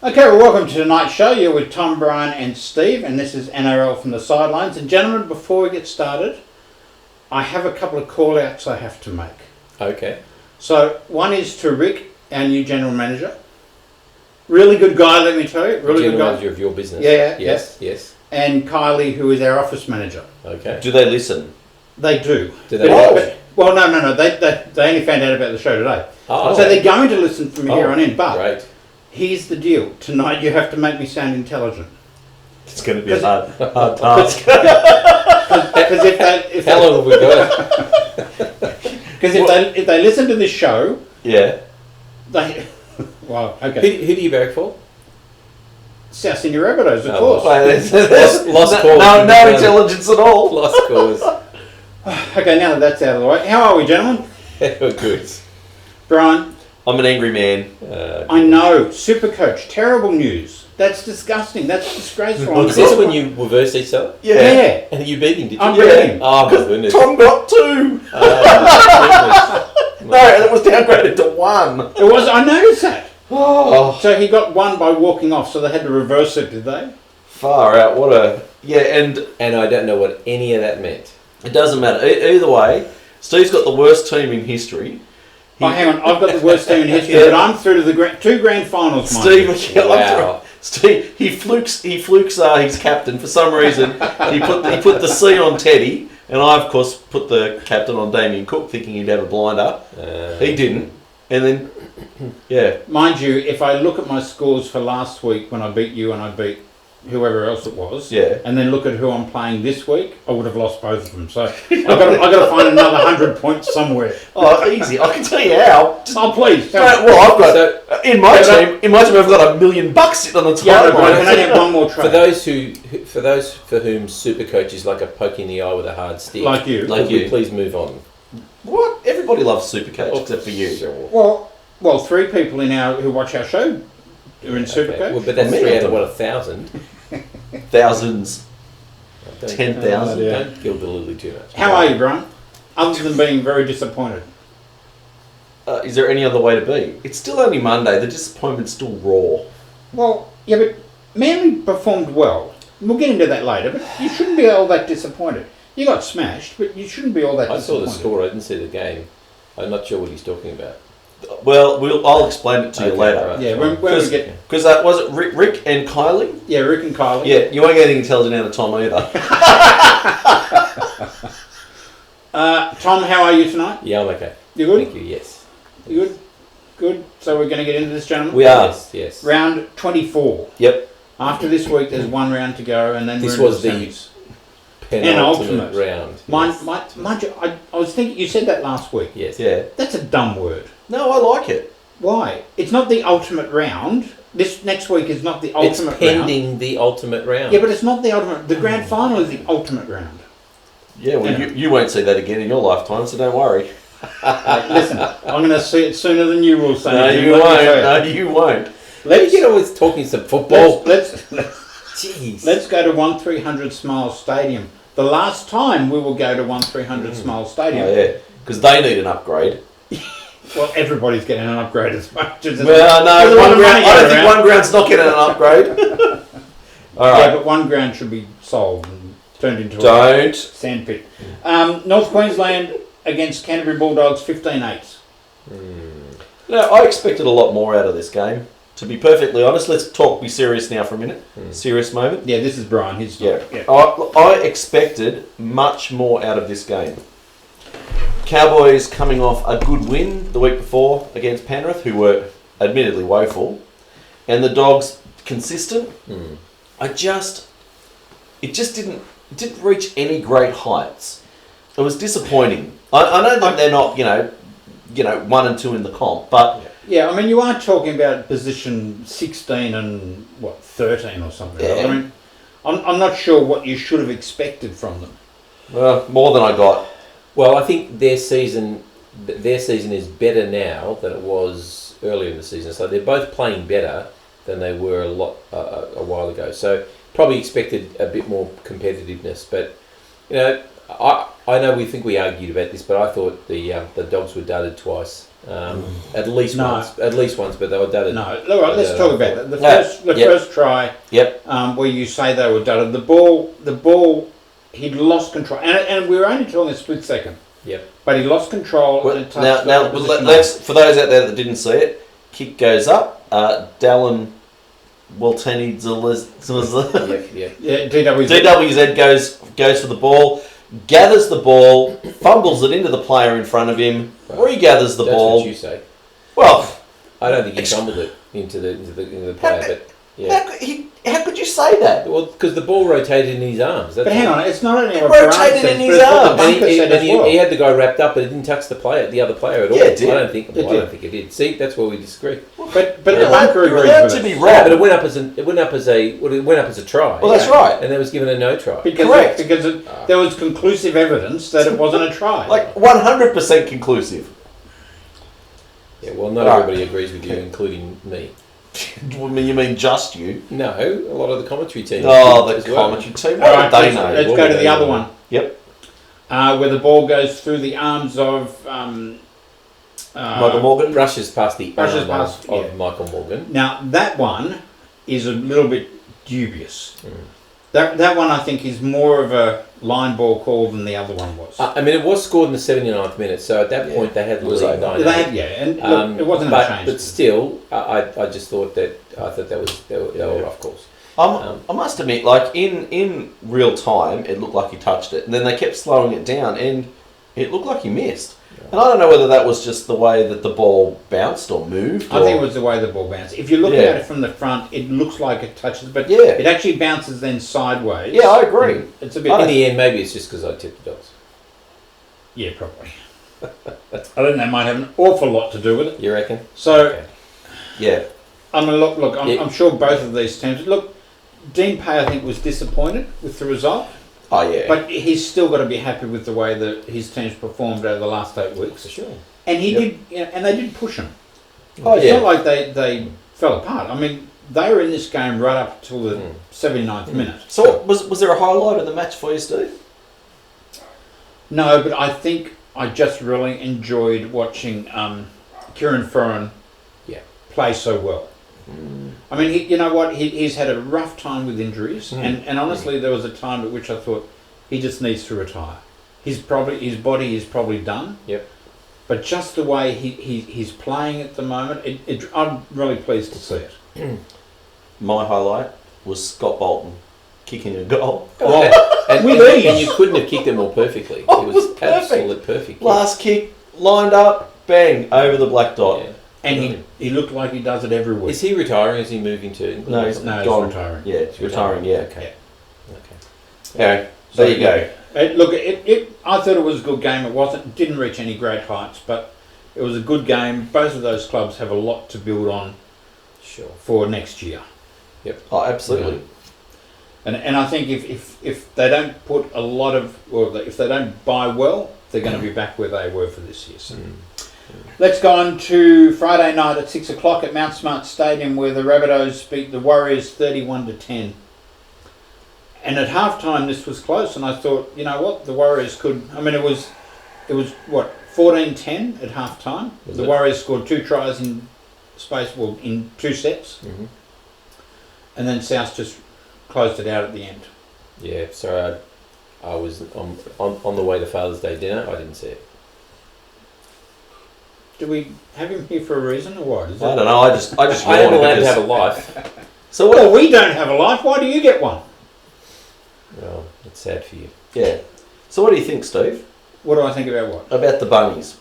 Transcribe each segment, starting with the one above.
Okay, well, welcome to tonight's show. You're with Tom, Brian and Steve, and this is NRL from the Sidelines. And gentlemen, before we get started, I have a couple of call-outs I have to make. Okay. So, one is to Rick, our new General Manager. Really good guy, let me tell you. Really good General guy. Manager of your business. Yes. And Kylie, who is our office manager. Okay. Do they listen? They do. Do they watch? Well, no. They only found out about the show today. Oh, so they're going to listen from here on in. But great. here's the deal. Tonight you have to make me sound intelligent. It's going to be a hard task. Because How long have we got? Because if they listen to this show, Yeah. they wow. Okay. Who do you barrack for? South Sydney Rabbitohs, of Oh, course. Lost cause. No intelligence at all. Lost cause. Okay, now that that's out of the way, how are we, gentlemen? Good. Brian, I'm an angry man. I know, Supercoach, terrible news. That's disgusting. That's disgraceful. Is this when you reversed each other? Yeah. And you beat him, did you? I'm beating. Oh, my goodness. Tom got 2. Oh, No, it was downgraded to 1. It was. I noticed that. Oh, So he got one by walking off. So they had to reverse it, did they? far out. What a... Yeah, and and I don't know what any of that meant. it doesn't matter. Either way, Steve's got the worst team in history. Oh, hang on. I've got the worst team in history, Yeah. but I'm through to the two grand finals, mind you. Steve, Steve, he flukes his captain for some reason. He put the C on Teddy, and I of course put the captain on Damien Cook, thinking he'd have a blinder. He didn't, and then yeah. Mind you, if I look at my scores for last week when I beat you and I beat whoever else it was, Yeah. and then look at who I'm playing this week, I would have lost both of them. So I got to find another 100 points somewhere. Oh, easy! I can tell you how. Oh, please. Tell me. Well, I've got in my team. I've got $1 million sitting on the Yeah, table. but I can only have one more trade. For those for whom Supercoach is like a poke in the eye with a hard stick, Like you. could we please move on? What? Everybody loves Supercoach except for you. Sure. Well, 3 people who watch our show are in Supercoach. Well, but that's Me, 3 out I of don't- 1,000. Thousands. Don't- 10,000. Yeah. Don't gild the lily too much. How are you, Brian? Other than being very disappointed. Is there any other way to be? It's still only Monday. The disappointment's still raw. Well, yeah, but Manly performed well. We'll get into that later, but you shouldn't be all that disappointed. You got smashed, but you shouldn't be all that I saw disappointed. the score. I didn't see the game. I'm not sure what he's talking about. Well, I'll explain it to you Okay, later. right. Yeah, when we get... Because was it Rick and Kylie? Yeah, Rick and Kylie. Yeah, you won't get anything intelligent out of Tom either. Tom, how are you tonight? Yeah, I'm okay. You good? Thank you. Yes. You good? Good. So we're going to get into this, gentlemen? We are. Yes. Round 24. Yep. After this week, there's one round to go, and then This we're was into the semis. penultimate round. Mind you, I was thinking, you said that last week. Yes. Yeah. That's a dumb word. No, I like it. Why? It's not the ultimate round. This next week is not the It's ultimate round. pending the ultimate round. Yeah, but it's not the ultimate. The grand final is the ultimate round. Yeah, well, Yeah. You won't see that again in your lifetime, so don't worry. Listen, I'm going to see it sooner than you will, Sonny. No, Jim, you let me won't. tell No, you won't. Let's, You get always talking some football. let's Jeez. let's go to 1300 Smiles Stadium. The last time we will go to 1300 Smiles Stadium. Oh, yeah. Because they need an upgrade. Well, everybody's getting an upgrade as much as Well, there's a no, lot one of ground, money I don't going think around. one ground's not getting an upgrade. All Yeah, right. but one ground should be sold and turned into a Don't. sandpit. North Queensland against Canterbury Bulldogs, 15-8. No, I expected a lot more out of this game. To be perfectly honest, let's be serious now for a minute. Serious moment. Yeah, this is Brian. His Yeah. yeah. I expected much more out of this game. Cowboys coming off a good win the week before against Penrith, who were admittedly woeful, and the Dogs consistent. It just didn't reach any great heights. It was disappointing. I know that they're not 1 and 2 in the comp, but Yeah, I mean, you are talking about position 16 and, 13 or something. Yeah. I mean, I'm not sure what you should have expected from them. more than I got. Well, I think their season is better now than it was earlier in the season. So they're both playing better than they were a while ago. So probably expected a bit more competitiveness. But I know we argued about this, but I thought the Dogs were dudded twice At least once. At least once, but they were dudded. No, all right, let's talk about that. The first try, where you say they were dudded, the ball, he'd lost control, and we were only talking a split second. Yep. But he lost control. Well, and touched let's for those out there that didn't see it, kick goes up. Dallin Walteni DWZ goes for the ball, gathers the ball, fumbles it into the player in front of him, regathers the ball. That's what you say. Well, I don't think he fumbled it into the player, but yeah. How could you say that? Well, because the ball rotated in his arms. That's but hang on, it's not only it rotated in his arms. He had the guy wrapped up, but it didn't touch the other player at all. Yeah, it did. I don't think it did. See, that's where we disagree. But the bunker agrees with to be it. wrong. Yeah, but it went up as a try. Well, that's right. And there was given a no try. Correct. Because there was conclusive evidence that it wasn't a try. Like 100% conclusive. Yeah, well, not everybody agrees with you, including me. You mean just you? No, a lot of the commentary team. Oh, the commentary team. What All do they know? Let's go to the other one. Yep. Where the ball goes through the arms of Michael Morgan. Brushes past the arm past, of Michael Morgan. Now, that one is a little bit dubious. That one, I think, is more of a line ball call than the other one was. I mean, it was scored in the 79th minute, so at that point they had the lead 9-8. And look, it wasn't a change. But still, I just thought that they were rough calls. I must admit, like in real time, it looked like he touched it, and then they kept slowing it down, and it looked like he missed. And I don't know whether that was just the way that the ball bounced or moved. I think it was the way the ball bounced. If you look at it from the front, it looks like it touches, but it actually bounces then sideways. Yeah, I agree. It's a bit. In the end, maybe it's just because I tipped the Dogs. Yeah, probably. I think that might have an awful lot to do with it. You reckon? So, yeah. I mean, look. I'm sure both of these teams. Look, Dean Pay, I think, was disappointed with the result. Oh yeah, but he's still got to be happy with the way that his team's performed over the last 8 weeks. For sure. And he did, and they did push him. Oh it's not like they fell apart. I mean, they were in this game right up till the 79th minute. So was there a highlight of the match for you, Steve? No, but I think I just really enjoyed watching Kieran Foran play so well. I mean, you know what? He's had a rough time with injuries, and honestly, there was a time at which I thought he just needs to retire. His body is probably done. Yep. But just the way he's playing at the moment, I'm really pleased to see it. My highlight was Scott Bolton kicking a goal. And you couldn't have kicked it more perfectly. It was absolutely perfect. Last kick, lined up, bang, over the black dot. Yeah. And he looked like he does it every week. Is he retiring? Is he moving to England? No, he's retiring. Yeah, he's retiring. Yeah. Okay. Yeah. So there you go. I thought it was a good game. Didn't reach any great heights, but it was a good game. Both of those clubs have a lot to build on for next year. Yep. Oh, absolutely. And I think if they don't put a lot of, or if they don't buy well, they're going to be back where they were for this year. So. Let's go on to Friday night at 6 o'clock at Mount Smart Stadium, where the Rabbitohs beat the Warriors 31-10. And at halftime, this was close, and I thought, you know what, the Warriors could. I mean, it was what 14-10 at halftime. The Warriors scored 2 tries in in 2 sets, and then South just closed it out at the end. Yeah, sorry, I was on the way to Father's Day dinner. I didn't see it. Do we have him here for a reason, or what? I don't know. I just I am allowed to have a life. So well, we don't have a life. Why do you get one? Well, it's sad for you. Yeah. So what do you think, Steve? What do I think about what? About the bunnies.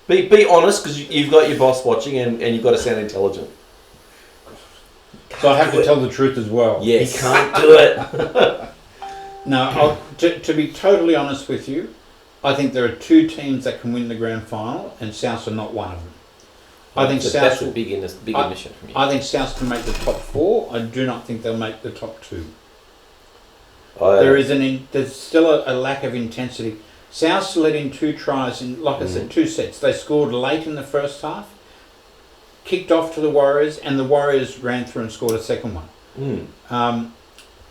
Be honest, because you've got your boss watching, and you've got to sound intelligent. So I have to tell the truth as well. Yes. You can't do it. No, to be totally honest with you, I think there are 2 teams that can win the grand final, and South are not one of them. I think that's a big admission from you. I think South can make the top 4. I do not think they'll make the top 2. There's still a lack of intensity. South let in 2 tries in, like I said, 2 sets. They scored late in the first half, kicked off to the Warriors, and the Warriors ran through and scored a second one.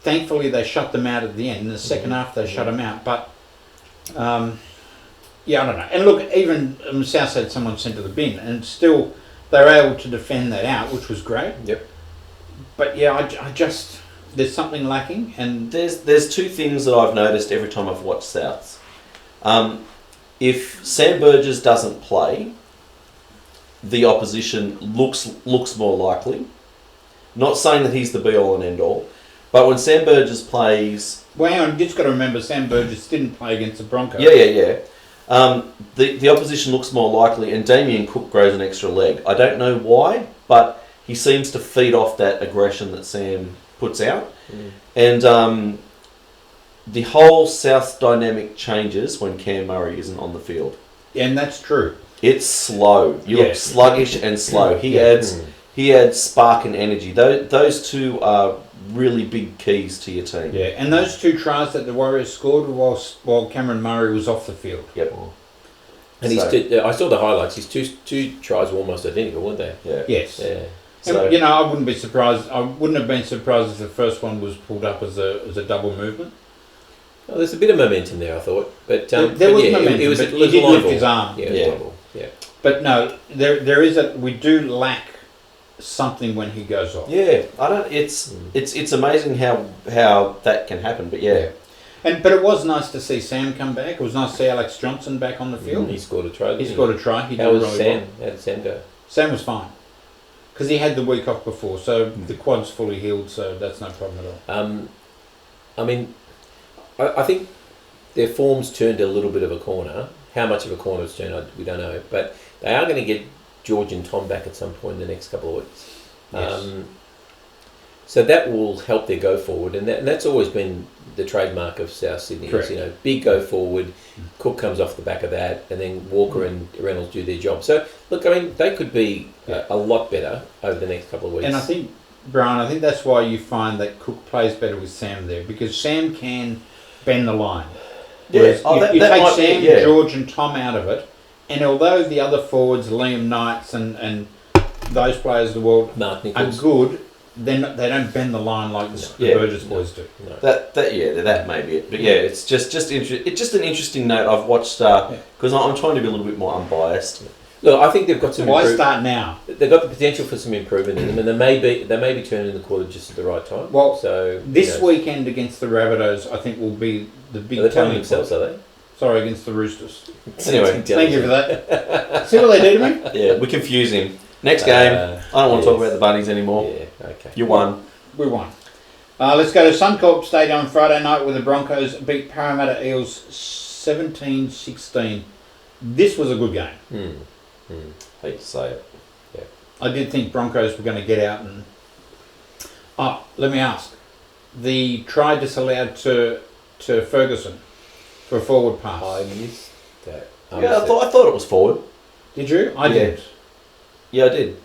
Thankfully, they shut them out at the end. In the second half, they shut them out. But Yeah, I don't know. And look, even South had someone sent to the bin, and still they were able to defend that out, which was great. Yep. But yeah, I just there's something lacking, and There's two things that I've noticed every time I've watched Souths. If Sam Burgess doesn't play, the opposition looks more likely. Not saying that he's the be all and end all, but when Sam Burgess plays, well, hang on, you just got to remember Sam Burgess didn't play against the Broncos. yeah. The opposition looks more likely, and Damien Cook grows an extra leg. I don't know why, but he seems to feed off that aggression that Sam puts out, and the whole South dynamic changes when Cam Murray isn't on the field. And that's true. It's slow. You look sluggish and slow. He adds spark and energy. Those two are really big keys to your team. Yeah, and those 2 tries that the Warriors scored while Cameron Murray was off the field. Yep. And I saw the highlights. His two tries were almost identical, weren't they? Yeah. Yes. Yeah. So, and, I wouldn't be surprised. I wouldn't have been surprised if the first one was pulled up as a double movement. Well, there's a bit of momentum there, I thought, but there was momentum. It was but a he did level. lift his arm. Yeah, it was level. Yeah. But no, there is we do lack something when he goes off. Yeah, I don't. It's amazing how that can happen. But yeah. But it was nice to see Sam come back. It was nice to see Alex Johnson back on the field. He scored a try. He scored a try. He How did was really Sam? well. How did Sam go? Sam was fine because he had the week off before, so the quad's fully healed, so that's no problem at all. I mean, I think their form's turned a little bit of a corner. How much of a corner it's turned, we don't know. But they are going to get George and Tom back at some point in the next couple of weeks. Yes. So that will help their go forward, and that's always been the trademark of South Sydney. Correct. Is, big go forward. Cook comes off the back of that, and then Walker and Reynolds do their job. So look, I mean, they could be a lot better over the next couple of weeks. And I think, Brian, that's why you find that Cook plays better with Sam there, because Sam can bend the line. Whereas you take Sam, George and Tom out of it, and although the other forwards, Liam Knights and those players of the world Mark are Nichols. good, they don't bend the line like the Burgess boys do. No. That may be it. But it's just an interesting note. I've watched because I'm trying to be a little bit more unbiased. Look, I think they've got some. Why start now? They've got the potential for some improvement in them, and they may be turning the quarter just at the right time. Well, so this weekend against the Rabbitohs, I think will be the big. Are they playing telling themselves? point. Are they? Sorry, against the Roosters. Anyway, Thank you for that. See what they do to me? Yeah, we confuse him. Next game. I don't want to talk about the Bunnies anymore. Yeah, okay. You won. We won. Let's go to Suncorp Stadium on Friday night where the Broncos beat Parramatta Eels 17-16. This was a good game. Hate to say it. Yeah. I did think Broncos were going to get out and... let me ask. The try disallowed to Ferguson for a forward pass. I missed that. I thought it was forward. Did you? I did. Yeah, I did.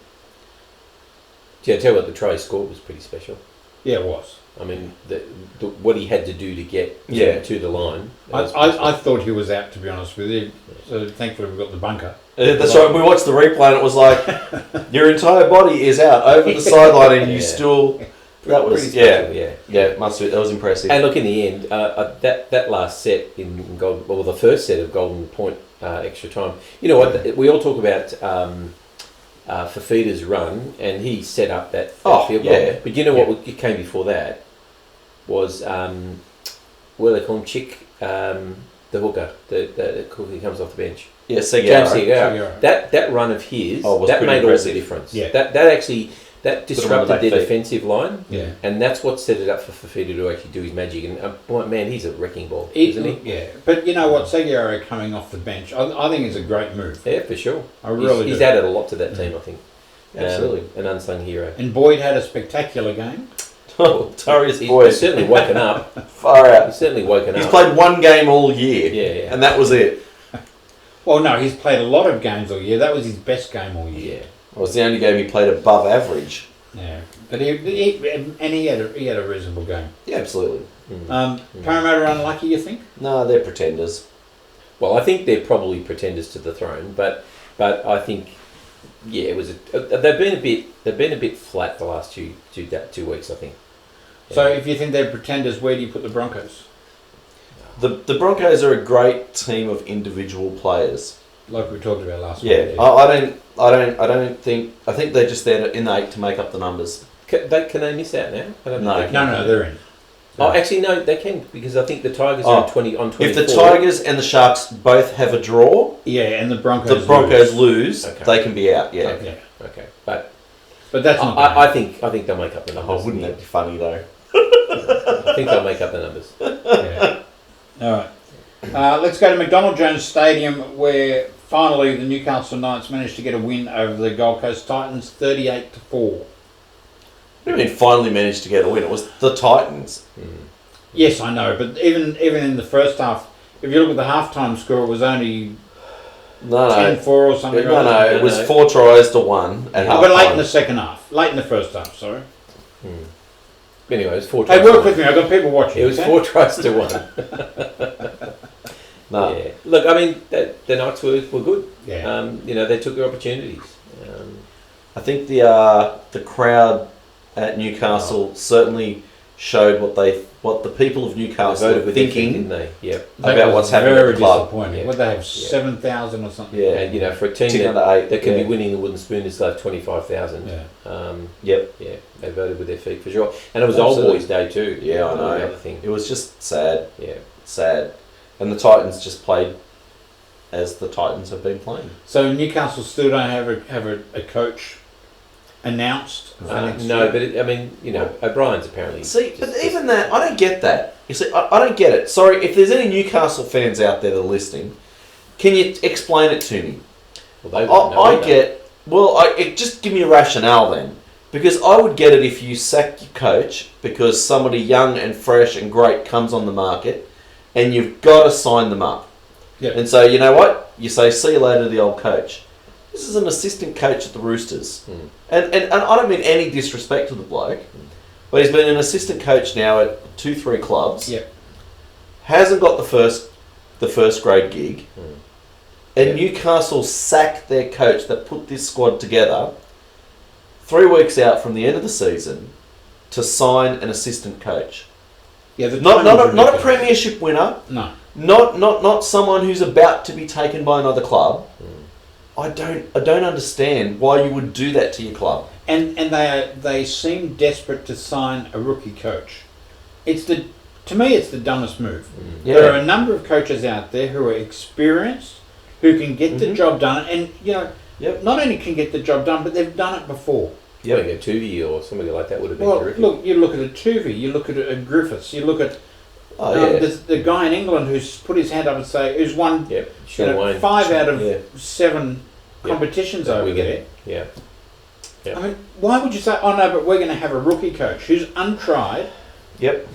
Yeah, I tell you what, the try he scored was pretty special. Yeah, it was. I mean, what he had to do to get to the line. I thought he was out, to be honest with you. So thankfully we got the bunker. That's right. We watched the replay and it was like your entire body is out over the sideline and you still. That was pretty special, yeah. Must be. That was impressive. And look, in the end, that last set in Golden, well, the first set of Golden Point extra time. You know what? We all talk about Fafita's run, and he set up that field goal. But you know what came before that was what do they call him? Chick, the hooker, the who comes off the bench. Yeah, James Seguera. Right. That run of his was that made impressive. all the difference. Yeah. That actually. That disrupted their defensive line, Yeah. and that's what set it up for Fafita to actually do his magic. And man, he's a wrecking ball, isn't he? Yeah, but you know what, Seguera coming off the bench, I think it's a great move. Yeah, for sure. I really He's do. added a lot to that team, I think. Absolutely. An unsung hero. And Boyd had a spectacular game. Darius He's Boyd. certainly woken up. Far out. He's certainly woken He's up. played one game all year. Yeah. And that was it. Well, no, he's played a lot of games all year. That was his best game all year. Yeah. It was the only game he played above average. Yeah, but he had a reasonable game. Yeah, absolutely. Parramatta are unlucky, you think? No, they're pretenders. Well, I think they're probably pretenders to the throne, but I think it was they've been a bit flat the last two weeks, I think. So if you think they're pretenders, where do you put the Broncos? The Broncos are a great team of individual players. Like we talked about last Yeah, week. I don't think. I think they're just there in the 8 to make up the numbers. Can they miss out now? I don't No. think they can. No, they're in. Oh, actually, no, they can because I think the Tigers are on 24. If the Tigers and the Sharks both have a draw, Yeah, and the Broncos lose, Okay. they can be out. Yeah. Yeah. Okay, but But that's not. I think they'll make up the Oh, numbers. wouldn't that be funny though? I think they'll make up the numbers. Yeah. All right. Let's go to McDonald Jones Stadium, where finally the Newcastle Knights managed to get a win over the Gold Coast Titans, 38-4. What do you mean finally managed to get a win? It was the Titans. Yes, I know, but even in the first half, if you look at the halftime score, it was only No, 10-4 or something. No, like that. it was 4 tries to 1 at half But late time. in the second half, late in the first half. Sorry. Anyway, it was 4 tries. Hey, work with me. I've got people watching. It was okay? 4 tries to 1. No. Yeah. Look, I mean, the Knights were good. Yeah. They took their opportunities. I think the crowd at Newcastle certainly showed what the people of Newcastle Voted are with their feet, thinking didn't they? Yep. That about was what's happening at very the club. disappointing. Yeah. What they have, Yeah. 7,000 or something. Yeah. And for a team Tick that, under 8. that can yeah. be winning the Wooden Spoon is like 25,000. Yeah. Yep. Yeah, they voted with their feet for sure. And it was Old Absolutely. Boys Day too. Yeah, I know. The other thing. It was just sad. Yeah. Sad. And the Titans just played as the Titans have been playing. So Newcastle still don't have a coach announced for next No, year? but O'Brien's apparently. See, but even that, I don't get that. You see, I don't get it. Sorry, if there's any Newcastle fans out there that are listening, can you explain it to me? Well, they wouldn't know, I get. Just give me a rationale then, because I would get it if you sack your coach because somebody young and fresh and great comes on the market, and you've got to sign them up. Yep. And so you know what? You say, see you later to the old coach. This is an assistant coach at the Roosters. And I don't mean any disrespect to the bloke, but he's been an assistant coach now at 2-3 clubs. Yep. Hasn't got the first grade gig. And Yep. Newcastle sacked their coach that put this squad together 3 weeks out from the end of the season to sign an assistant coach. Yeah, the Not timing's a ridiculous. premiership winner. No. Not someone who's about to be taken by another club. I don't understand why you would do that to your club. And they seem desperate to sign a rookie coach. To me it's the dumbest move. Yeah. There are a number of coaches out there who are experienced, who can get the job done, and Yep. not only can get the job done, but they've done it before. Yeah, like a Tuvey or somebody like that would have been Well, terrific. look, you look at a Tuvey, you look at a Griffiths, you look at the guy in England who's put his hand up and say who's won Yep. Sean Wayne. 5 out of Yeah. 7 Yep. competitions over Wigan. there. Yeah. Yep. I mean, why would you say, oh no, but we're going to have a rookie coach who's untried? Yep.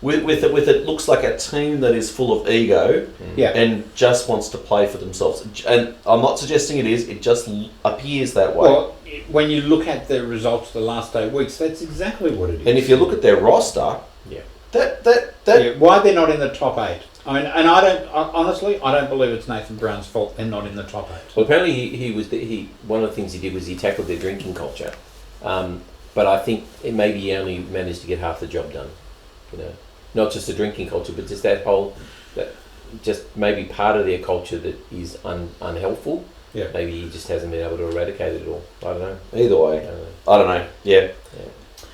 With it looks like a team that is full of ego Yeah. and just wants to play for themselves. And I'm not suggesting it is. It just appears that way. Well, when you look at the results of the last 8 weeks, that's exactly what it is. and if you look at their roster, Yeah. Yeah, why they're not in the top 8? I mean, and honestly, I don't believe it's Nathan Brown's fault they're not in the top 8. Well, apparently he one of the things he did was he tackled their drinking culture, but I think maybe he only managed to get half the job done. Not just the drinking culture, but just that just maybe part of their culture that is unhelpful. Yeah. Maybe he just hasn't been able to eradicate it all. I don't know. either way, I don't know. Yeah.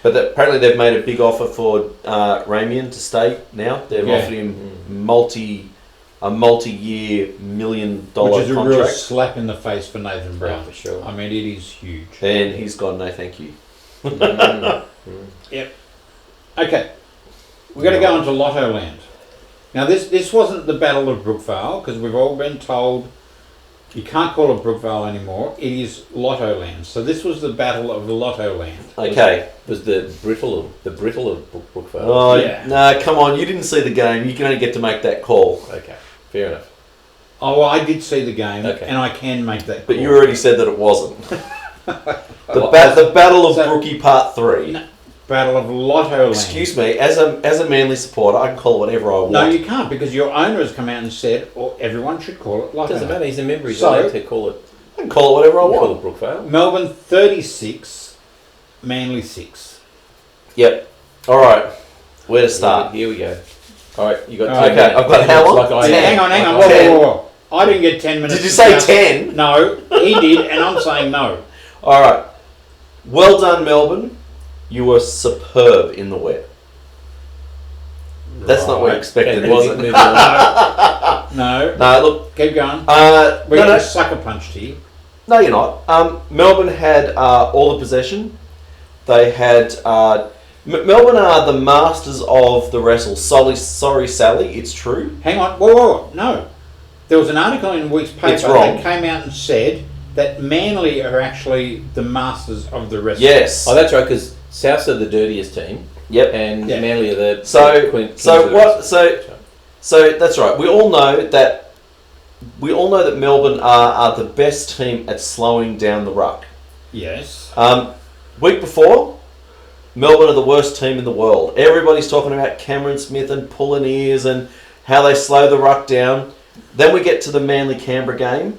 But apparently they've made a big offer for Ramian to stay now. They've offered him a multi-year $1 million Which is a real contract. slap in the face for Nathan Brown. For sure. I mean, it is huge. And he's gone, no thank you. Yep. Okay. We're going to go into Lotto Land. Now, this wasn't the Battle of Brookvale, because we've all been told you can't call it Brookvale anymore. It is Lotto Land. So this was the Battle of Lotto Land. Okay. Was the brittle of Brookvale. Oh, Yeah. no, come on. You didn't see the game. You can only get to make that call. Okay, fair enough. Oh, well, I did see the game, Okay. and I can make that But call. you already said that it wasn't. Well, the Battle of so- Brookie Part 3. No, Battle of Lotto Land. Excuse me, as a Manly supporter, I can call it whatever I want. No, you can't, because your owner has come out and said, everyone should call it Lotto Doesn't Land. matter. He's a member. He's So- allowed to call it. I can call it whatever I Call want. it Brookvale. Melbourne 36, Manly 6. Yep. All right. Where to start? Here we go. All right, you got Okay, 10 minutes. I've got how long? Like I Hang am. on, hang on. Like I am. Whoa. I didn't get 10 minutes. Did you say just- 10? No, he did, and I'm saying no. All right. Well done, Melbourne. You were superb in the wet. That's not what you expected, Okay, was it? moving on. No. No, look. Keep going. No, We're getting no, sucker punched here. no, you're not. Melbourne had all the possession. They had... Melbourne are the masters of the wrestle. Sorry, Sally, it's true. Hang on. Whoa. No. There was an article in the week's paper It's wrong. that came out and said that Manly are actually the masters of the wrestle. Yes. Oh, that's right, because Souths are the dirtiest team, Yep. and Yeah. Manly are the So, kings of the what? wrestle. So that's right. We all know that Melbourne are the best team at slowing down the ruck. Yes. Week before, Melbourne are the worst team in the world. Everybody's talking about Cameron Smith and pulling ears and how they slow the ruck down. Then we get to the Manly Canberra game,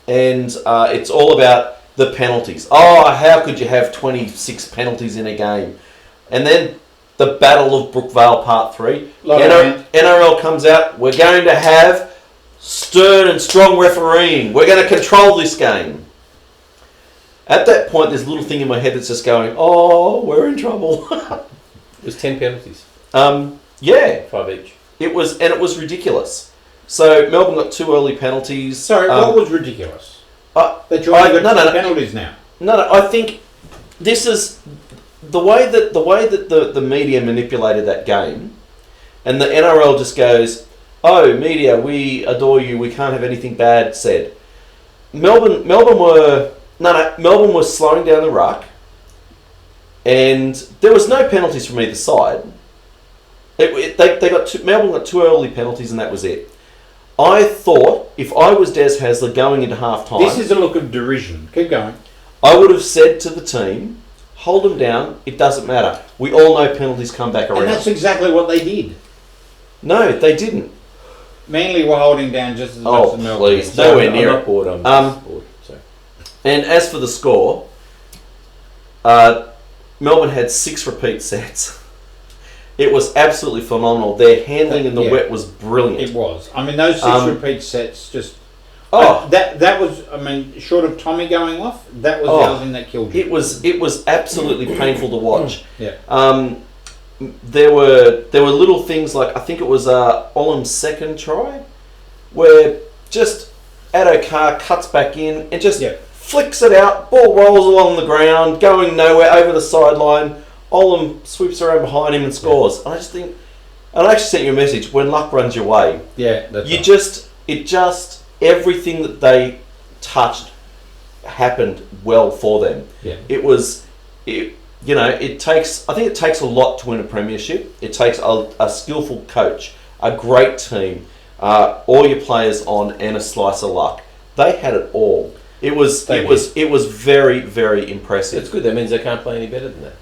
and it's all about the penalties. Oh, how could you have 26 penalties in a game? And then the Battle of Brookvale Part 3. NRL comes out. We're going to have stern and strong refereeing. We're going to control this game. At that point, there's a little thing in my head that's just going, oh, we're in trouble. It was 10 penalties, Yeah, 5 each. it was ridiculous. So Melbourne got 2 early penalties. Sorry, what was ridiculous? That you I- only got no, no, two no. penalties now. No, I think this is the way that the media manipulated that game, and the NRL just goes, "Oh, media, we adore you. We can't have anything bad said." Melbourne was slowing down the ruck, and there was no penalties from either side. Melbourne got 2 early penalties, and that was it. I thought if I was Des Hasler going into half time, This is a look of derision. Keep going. I would have said to the team, hold them down, it doesn't matter. We all know penalties come back around. And that's exactly what they did. No, they didn't. Manly were holding down just as Oh, much as Melbourne. please. Nowhere I'm near not it. bored, I'm just bored. So. And as for the score, Melbourne had 6 repeat sets. It was absolutely phenomenal. Their handling in the Yeah. wet was brilliant. It was. I mean, those 6 repeat sets just... Oh, That was, I mean, short of Tommy going off, that was the other thing that killed you. it was absolutely painful to watch. Yeah. There were little things like, I think it was Olam's second try, where just Addo-Carr cuts back in and just flicks it out, ball rolls along the ground, going nowhere, over the sideline. Olam sweeps around behind him and scores. And I just think, and I actually sent you a message, when luck runs your way, Yeah, that's right. Everything that they touched happened well for them. Yeah. It takes a lot to win a premiership. It takes a skillful coach, a great team, all your players on, and a slice of luck. They had it all. It was very, very impressive. It's good. That means they can't play any better than that.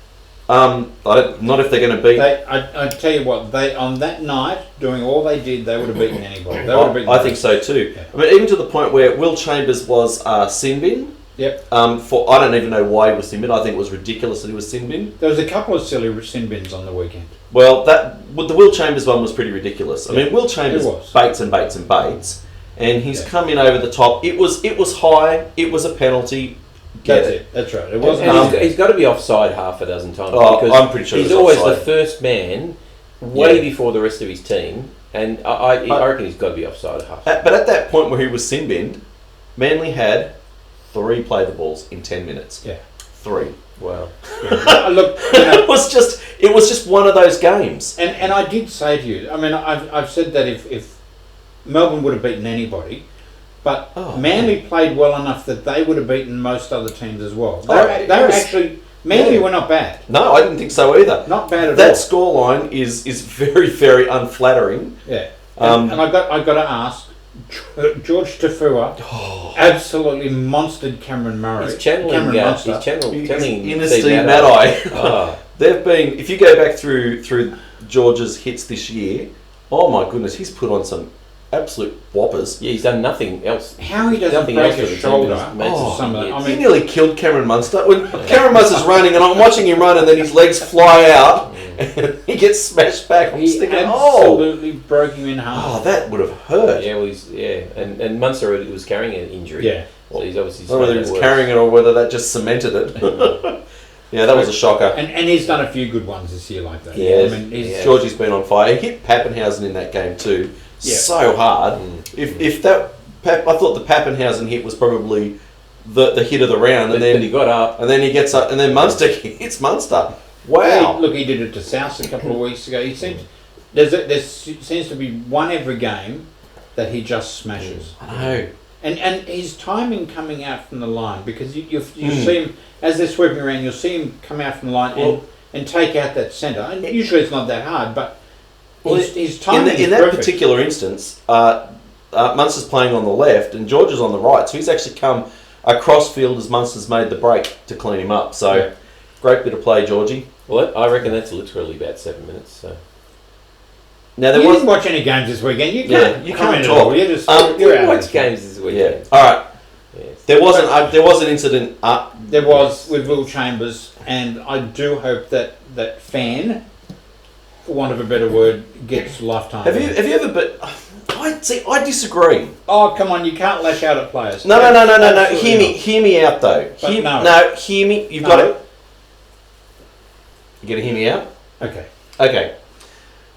Not if they're going to beat. I tell you what, they on that night, doing all they did, they would have beaten anybody. They would have beaten I think so too. Yeah. I mean, even to the point where Will Chambers was sin bin. Yep. For I don't even know why he was sin bin. I think it was ridiculous that he was sin bin. There was a couple of silly sin bins on the weekend. Well, the Will Chambers one was pretty ridiculous. I mean, Will Chambers baits and baits and baits, and he's come in over the top. It was high. It was a penalty. That's it. That's right. It wasn't. And he's got to be offside half a dozen times because I'm pretty sure he's he was always offside. the first man, way before the rest of his team, and I reckon he's got to be offside half. But at that point where he was sin binned, Manly had 3 play the balls in 10 minutes. Yeah. 3. Wow. Look, It was just one of those games. and I did say to you, I mean, I've said that if Melbourne would have beaten anybody, but Manly played well enough that they would have beaten most other teams as well. Manly were not bad. No, I didn't think so either. Not bad at all. That scoreline is very, very unflattering. Yeah. And I got to ask, George Tafua absolutely monstered Cameron Murray. He's channeling. He's channeling Inner Steve Maddai. They've been. If you go back through George's hits this year, oh my goodness, he's put on some absolute whoppers. Yeah, he's done nothing else. How he doesn't break his shoulder. He nearly killed Cameron Munster. When Cameron Munster's running and I'm watching him run and then his legs fly out and he gets smashed back. I'm just He thinking, absolutely broke him in half. that would have hurt. Yeah, well, and Munster was carrying an injury. Yeah. So he's obviously. I don't know whether he was carrying it or whether that just cemented it. Yeah, that was a shocker. And he's done a few good ones this year like that. Yes. I mean, Georgie's been on fire. He hit Pappenhausen in that game too. Yeah. So hard. If that, I thought the Pappenhausen hit was probably the hit of the round, and then he got up, and then he gets up, and then Munster hits Munster. Wow! Well, look, he did it to South a couple of weeks ago. He seems there seems to be one every game that he just smashes. I know. And his timing coming out from the line, because you see him as they're sweeping around, you'll see him come out from the line and take out that centre. And usually it's not that hard, but his timing in that particular instance, Munster's playing on the left and George is on the right, so he's actually come across field as Munster's made the break to clean him up. So great bit of play, Georgie. Well, I reckon that's literally about 7 minutes. So. Now you didn't watch any games this weekend. You can't talk. You didn't watch games this weekend. Yeah. All right. Yes. There was an incident. There was with Will Chambers, and I do hope that fan, for want of a better word, gets lifetime. Have you ever? But I disagree. Oh, come on! You can't lash out at players. No. Hear me out though. Hear me. You've got it. You gonna hear me out? Okay.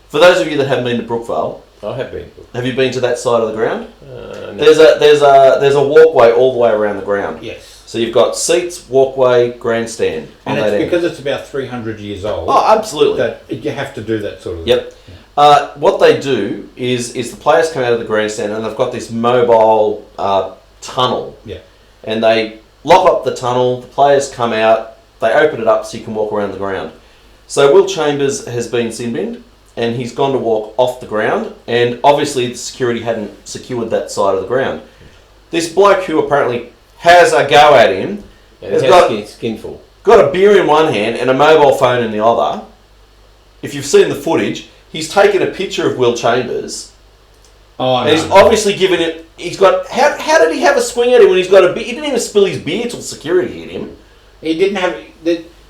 For those of you that haven't been to Brookvale, I have been. Have you been to that side of the ground? No. There's a walkway all the way around the ground. Yes. So you've got seats, walkway, grandstand. And it's because it's about 300 years old. Oh, absolutely. That you have to do that sort of thing. Yep. What they do is the players come out of the grandstand and they've got this mobile tunnel. Yeah. And they lock up the tunnel. The players come out. They open it up so you can walk around the ground. So Will Chambers has been sin-binned. And he's gone to walk off the ground, and obviously the security hadn't secured that side of the ground. This bloke who apparently has a go at him has got a beer in one hand and a mobile phone in the other. If you've seen the footage, he's taken a picture of Will Chambers, and he's obviously given it. He's got how did he have a swing at him when he's got a beer? He didn't even spill his beer till security hit him. He didn't have.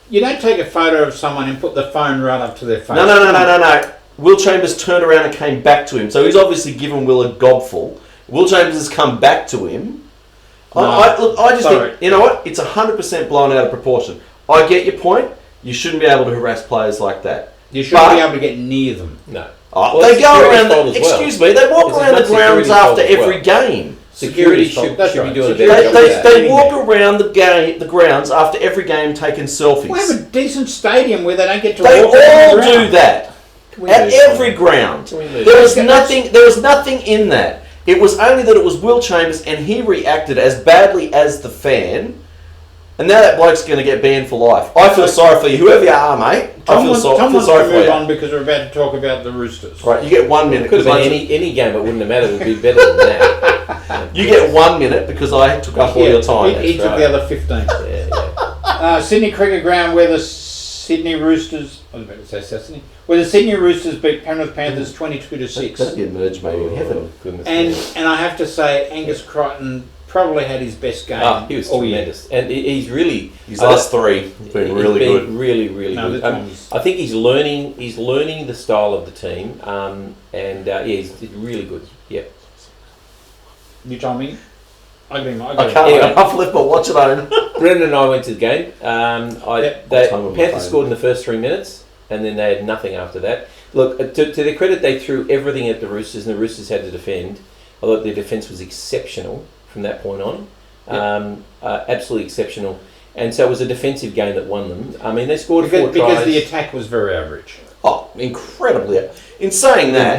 You don't take a photo of someone and put the phone right up to their face. No. Will Chambers turned around and came back to him. So he's obviously given Will a gobful. Will Chambers has come back to him. I just think, you know what? It's 100% blown out of proportion. I get your point. You shouldn't be able to harass players like that. You shouldn't be able to get near them. No. They go around. Excuse me. They walk around the grounds after every game. Security should be doing a better job. They walk around the grounds after every game taking selfies. We have a decent stadium where they don't get to walk around. They all do that. At every ground. There was nothing in that. It was only that it was Will Chambers and he reacted as badly as the fan. And now that bloke's going to get banned for life. I feel sorry for you. Whoever you are, mate. I feel sorry for you. Tom move on because we're about to talk about the Roosters. Right, you get 1 minute. Could have been any game. It wouldn't have mattered. It would be better than that. You get 1 minute because I took up all your time. He took the other 15. Sydney Cricket Ground where the Sydney Roosters... I was about to say Sydney. Where the Sydney Roosters beat Penrith Panthers 22-6. That'd be a merge, mate, in heaven. And I have to say, Angus Crichton probably had his best game. He was tremendous, and he's really his last three have been really good. Really good. I think he's learning the style of the team, he's really good. Yep. You told me. I can't. I've left my watch at home. Brendan and I went to the game. Panthers scored in the first 3 minutes, and then they had nothing after that. Look, to their credit, they threw everything at the Roosters, and the Roosters had to defend. I thought their defence was exceptional from that point on. Absolutely exceptional. And so it was a defensive game that won them. I mean, they scored 4 tries. Because the attack was very average. Oh, incredibly. In saying that...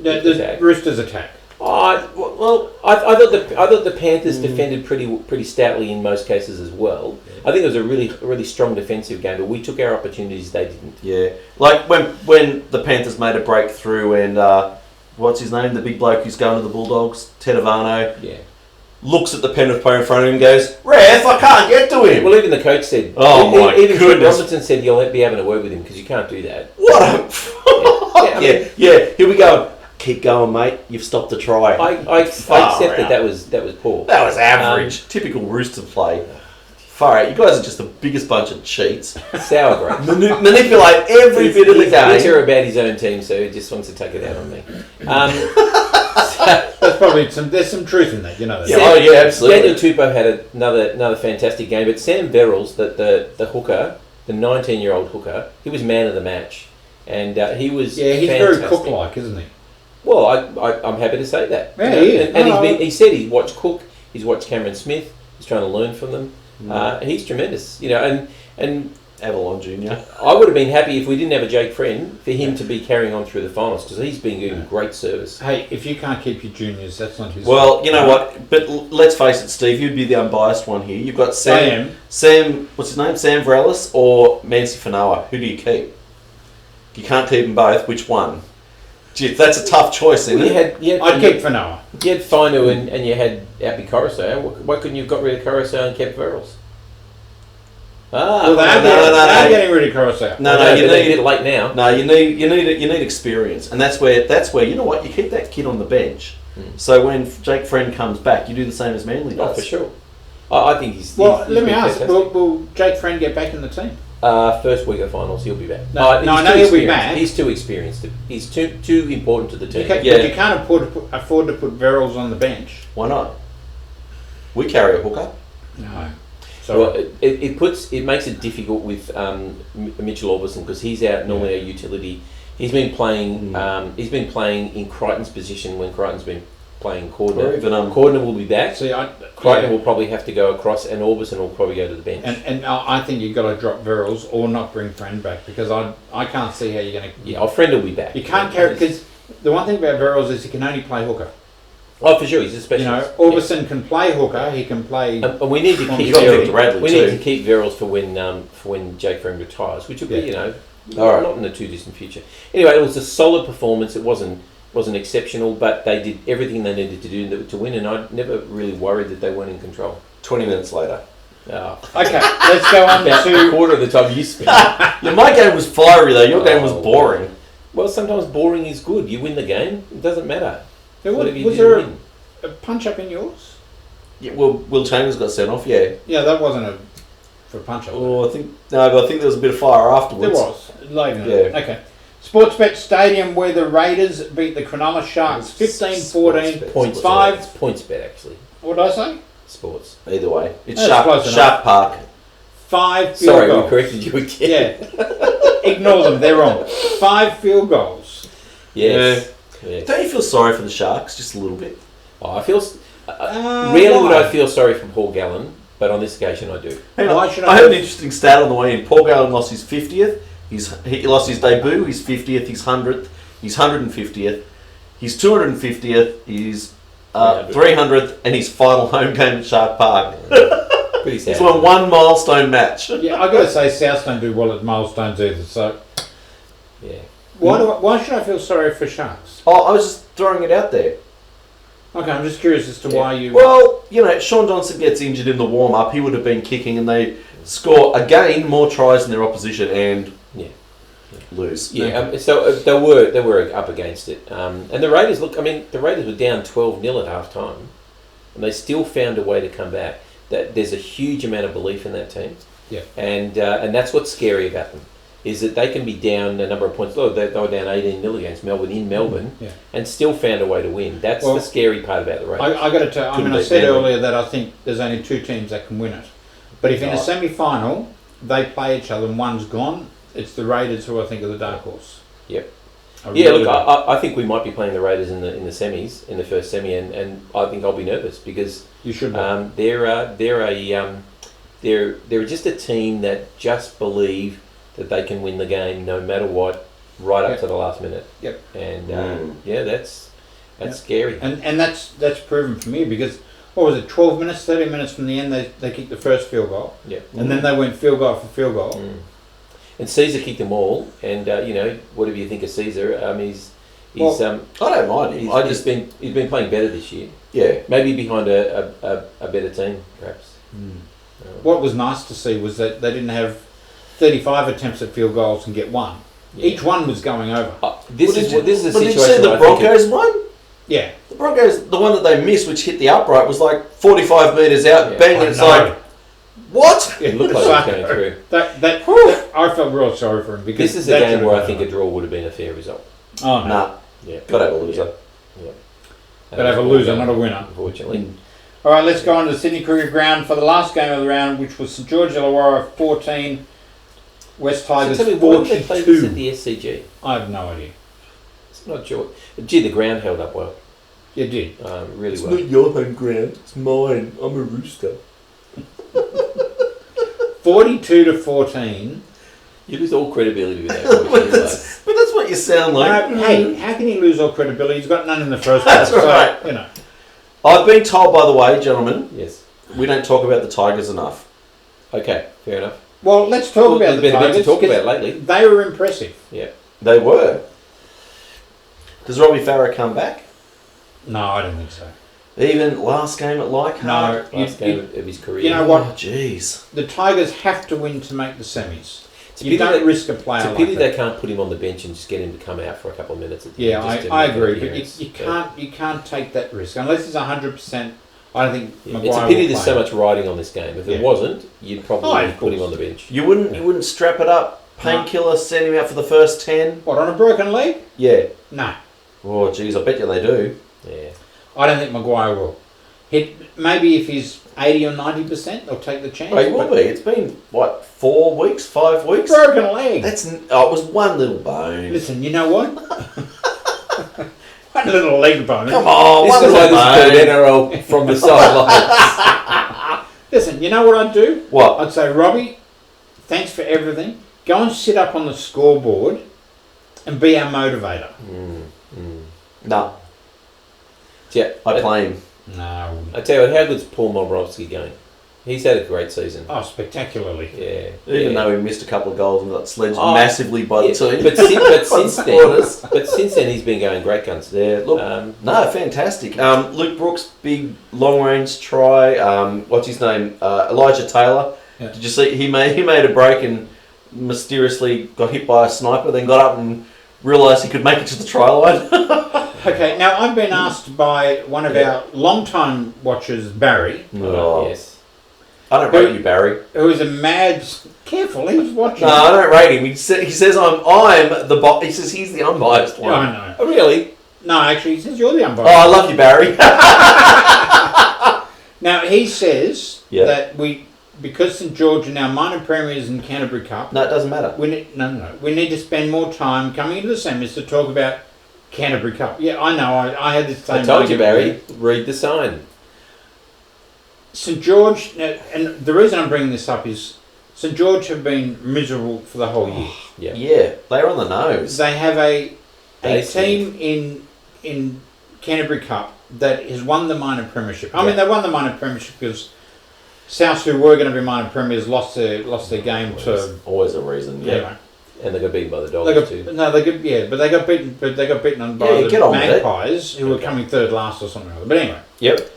The Roosters attack. I thought the Panthers defended pretty stoutly in most cases as well. I think it was a really strong defensive game, but we took our opportunities, they didn't. Yeah, like when the Panthers made a breakthrough and what's his name, the big bloke who's going to the Bulldogs, Tedavano. Yeah. Looks at the Penrith player in front of him and goes, "Ref, I can't get to him." Well, even the coach said, even goodness. Robinson said you'll be having a word with him because you can't do that. What a... Here we go. Keep going, mate. You've stopped the try. I accept that was poor. That was average. Typical Rooster play. Far out. You guys are just the biggest bunch of cheats. Sour grapes. Manipulate every bit of the game. He's about his own team, so he just wants to take it out on me. There's probably there's some truth in that, you know. Yeah, yeah, absolutely. Daniel Tupou had another fantastic game, but Sam Verrills, the hooker, the 19-year-old hooker, he was man of the match, and he was he's fantastic. very Cook-like, isn't he? Well, I'm happy to say that. Yeah, he is. And he said he's watched Cook, he's watched Cameron Smith, he's trying to learn from them. He's tremendous, you know, and Avalon Junior. I would have been happy if we didn't have a Jake Friend for him to be carrying on through the finals because he's been doing great service. Hey, if you can't keep your juniors, that's not his Well, fault. you know what? But let's face it, Steve. You'd be the unbiased one here. You've got Sam. What's his name? Sam Verrillis or Mansi Fanoa? Who do you keep? You can't keep them both. Which one? Gee, that's a tough choice, isn't it? I'd keep Fanoa. You had Fainu and you had Abby Coruscant. Why couldn't you have got rid of Coruscant and kept Verrills? Well, they're getting rid of Coruscant. No, you need it late now. No, you need experience, and that's where you know what, you keep that kid on the bench. So when Jake Friend comes back, you do the same as Manly does. Oh, for sure. I think he's. Well, let me ask: will Jake Friend get back in the team? First week of the finals, he'll be back. No, I know he'll be back. He's too experienced. He's too important to the team. But you can't afford to put Verrills on the bench. Why not? We carry a hooker. No. Well, it makes it difficult with Mitchell Orbison because he's out normally a utility. He's been playing. He's been playing in Crichton's position when Crichton's been playing Cordner. Cordner will be back. See, Crichton will probably have to go across, and Orbison will probably go to the bench. And I think you've got to drop Verrills or not bring Friend back because I can't see how you're going to. Yeah, our Friend will be back. You can't carry because the one thing about Verrills is he can only play hooker. Oh, for sure, he's a specialist. You know, Orbison can play hooker. He can play. And we need to keep Verrills for when Jake Friend retires, which will be not in the too distant future. Anyway, it was a solid performance. It wasn't exceptional, but they did everything they needed to do to win, and I never really worried that they weren't in control. 20 minutes later. Oh. Okay, let's go on to a quarter of the time you spent. My game was fiery though. Your game was boring. Well, sometimes boring is good. You win the game. It doesn't matter. Was there a punch up in yours? Yeah, well, Will Chambers got sent off. Yeah. Yeah, that wasn't for a punch up. Oh, I think there was a bit of fire afterwards. There was later. Yeah. Okay. Sportsbet Stadium where the Raiders beat the Cronulla Sharks 15-14. Points 5. It's points bet actually. What did I say? Sports. Either way, it's That's Shark Park. 5 field goals. We corrected you again. Yeah. Ignore them. They're wrong. 5 field goals. Yes. Yeah. Don't you feel sorry for the Sharks just a little bit? Oh, I feel. Rarely would I feel sorry for Paul Gallen, but on this occasion I do. I heard an interesting stat on the way in. Paul Gallen lost his 50th. He lost his debut, his 50th, his 100th, his 150th, his 250th, his 300th, and his final home game at Shark Park. Pretty sad. He's won one milestone match. Yeah, I've got to say, South don't do well at milestones either. So, yeah. Why should I feel sorry for Sharks? Oh, I was just throwing it out there. Okay, I'm just curious as to why you. Well, Sean Johnson gets injured in the warm up. He would have been kicking, and they score again more tries than their opposition and lose. Yeah, so they were up against it, and the Raiders. Look, I mean, the Raiders were down 12-0 at half time, and they still found a way to come back. That there's a huge amount of belief in that team. Yeah, and that's what's scary about them. Is that they can be down a number of points. Look, they were down 18-0 against Melbourne in Melbourne, and still found a way to win. That's the scary part about the Raiders. I got to tell. I said earlier that I think there's only 2 teams that can win it. But if in a semi-final they play each other and one's gone, it's the Raiders who I think are the dark horse. Yep. I think we might be playing the Raiders in the semis, in the first semi, and I think I'll be nervous because you should. They're just a team that just believe that they can win the game no matter what, right up to the last minute. Yep. And that's scary. And that's proven for me because what was it, 12 minutes, 30 minutes from the end they kicked the first field goal. Yeah. And then they went field goal for field goal. And Caesar kicked them all, and whatever you think of Caesar, he's I don't mind him. He's been playing better this year. Yeah. Maybe behind a better team, perhaps. What was nice to see was that they didn't have 35 attempts at field goals and get 1. Yeah. Each one was going over. This is a situation. Did you see the Broncos one? Yeah. The Broncos, the one that they missed, which hit the upright, was like 45 metres out, bang, and it's like, What? It looked like it was going through. That I felt real sorry for him because This is a game where I think a draw would have been a fair result. Oh no. Nah. Yeah. Got to have a loser. Yeah. But have a loser, not a winner. Unfortunately. All right, let's go on to the Sydney Cricket Ground for the last game of the round, which was St George Illawarra 14, West Tigers So tell me, why did they play this at 42. the SCG? I have no idea. It's not sure. Gee, the ground held up well. You did. Really well. your home ground. It's mine. I'm a rooster. 42 to 14. You lose all credibility with that. But that's what you sound like. Hey, how can he lose all credibility? He's got none in the first place. That's right. So, you know. I've been told, by the way, gentlemen, Yes. we don't talk about the Tigers enough. Okay, fair enough. Well, let's talk about There's the been a bit Tigers. to talk 'cause about lately. They were impressive. Yeah. They were. Does Robbie Farah come back? No, I don't think so. Even last game at Leichhardt? No, Last game of his career. you know Oh, what? jeez. The Tigers have to win to make the semis. It's a You pity don't that- risk a player It's a like pity that. they can't put him on the bench and just get him to come out for a couple of minutes. At the Yeah, end, just to I make an agree, but appearance. you can't take that risk unless he's 100%. I don't think Yeah, Maguire it's a pity will there's play. so much riding on this game. If Yeah. it wasn't, you'd probably Oh, of put him course. on the bench. You wouldn't strap it up, painkiller, send him out for the first 10? What, on a broken leg? Yeah. No, Oh, jeez, I bet you they do. Yeah. I don't think Maguire will. Maybe if he's 80 or 90%, they'll take the chance. Oh, he will be. It's been, what, 4 weeks, 5 weeks? Broken leg. It was one little bone. Listen, you know what? One little leg bone. Come on, This one is why little this is bone. called NRL from the sidelines. Listen, you know what I'd do? What? I'd say, Robbie, thanks for everything. Go and sit up on the scoreboard and be our motivator. No, Yeah, I play him. No. I tell you what, how good's Paul Mobrowski going? He's had a great season. Oh, spectacularly. Yeah. Even yeah. though he missed a couple of goals and got sledged Oh, massively by the team. But, since then, he's been going great guns. Yeah, look, no, fantastic. Luke Brooks, big long range try. What's his name? Elijah Taylor. Yeah. Did you see? He made a break and mysteriously got hit by a sniper. Then got up and realised he could make it to the try line. Okay, now I've been asked by one of our long-time watchers, Barry, Oh. Yes. I don't rate you, Barry. who is a mad... Careful, he was watching. No, I don't rate him. He says I'm the he says he's the unbiased Yeah, one. I know. Oh, really? No, actually, he says you're the umpire. Oh, I love you, Barry. Now, he says Yeah. that because St George are now minor premiers in Canterbury Cup, No, it doesn't matter. we need to spend more time coming into the semis to talk about Canterbury Cup. Yeah, I know. I had this same. I told you, argument Barry. Read the sign. St George, and the reason I'm bringing this up is St George have been miserable for the whole year. Yeah. Yeah, they're on the nose. They have a They team in Canterbury Cup that has won the minor premiership. I mean, they won the minor premiership because South, who were going to be minor premiers, lost their game to. Always a reason. Yeah. Anyway. And they got beaten by the They Dogs got, too. no, they got but they got beaten. But they got beaten on by Yeah, get the on with it. Magpies, who were coming third last or something like that. But anyway, Yep.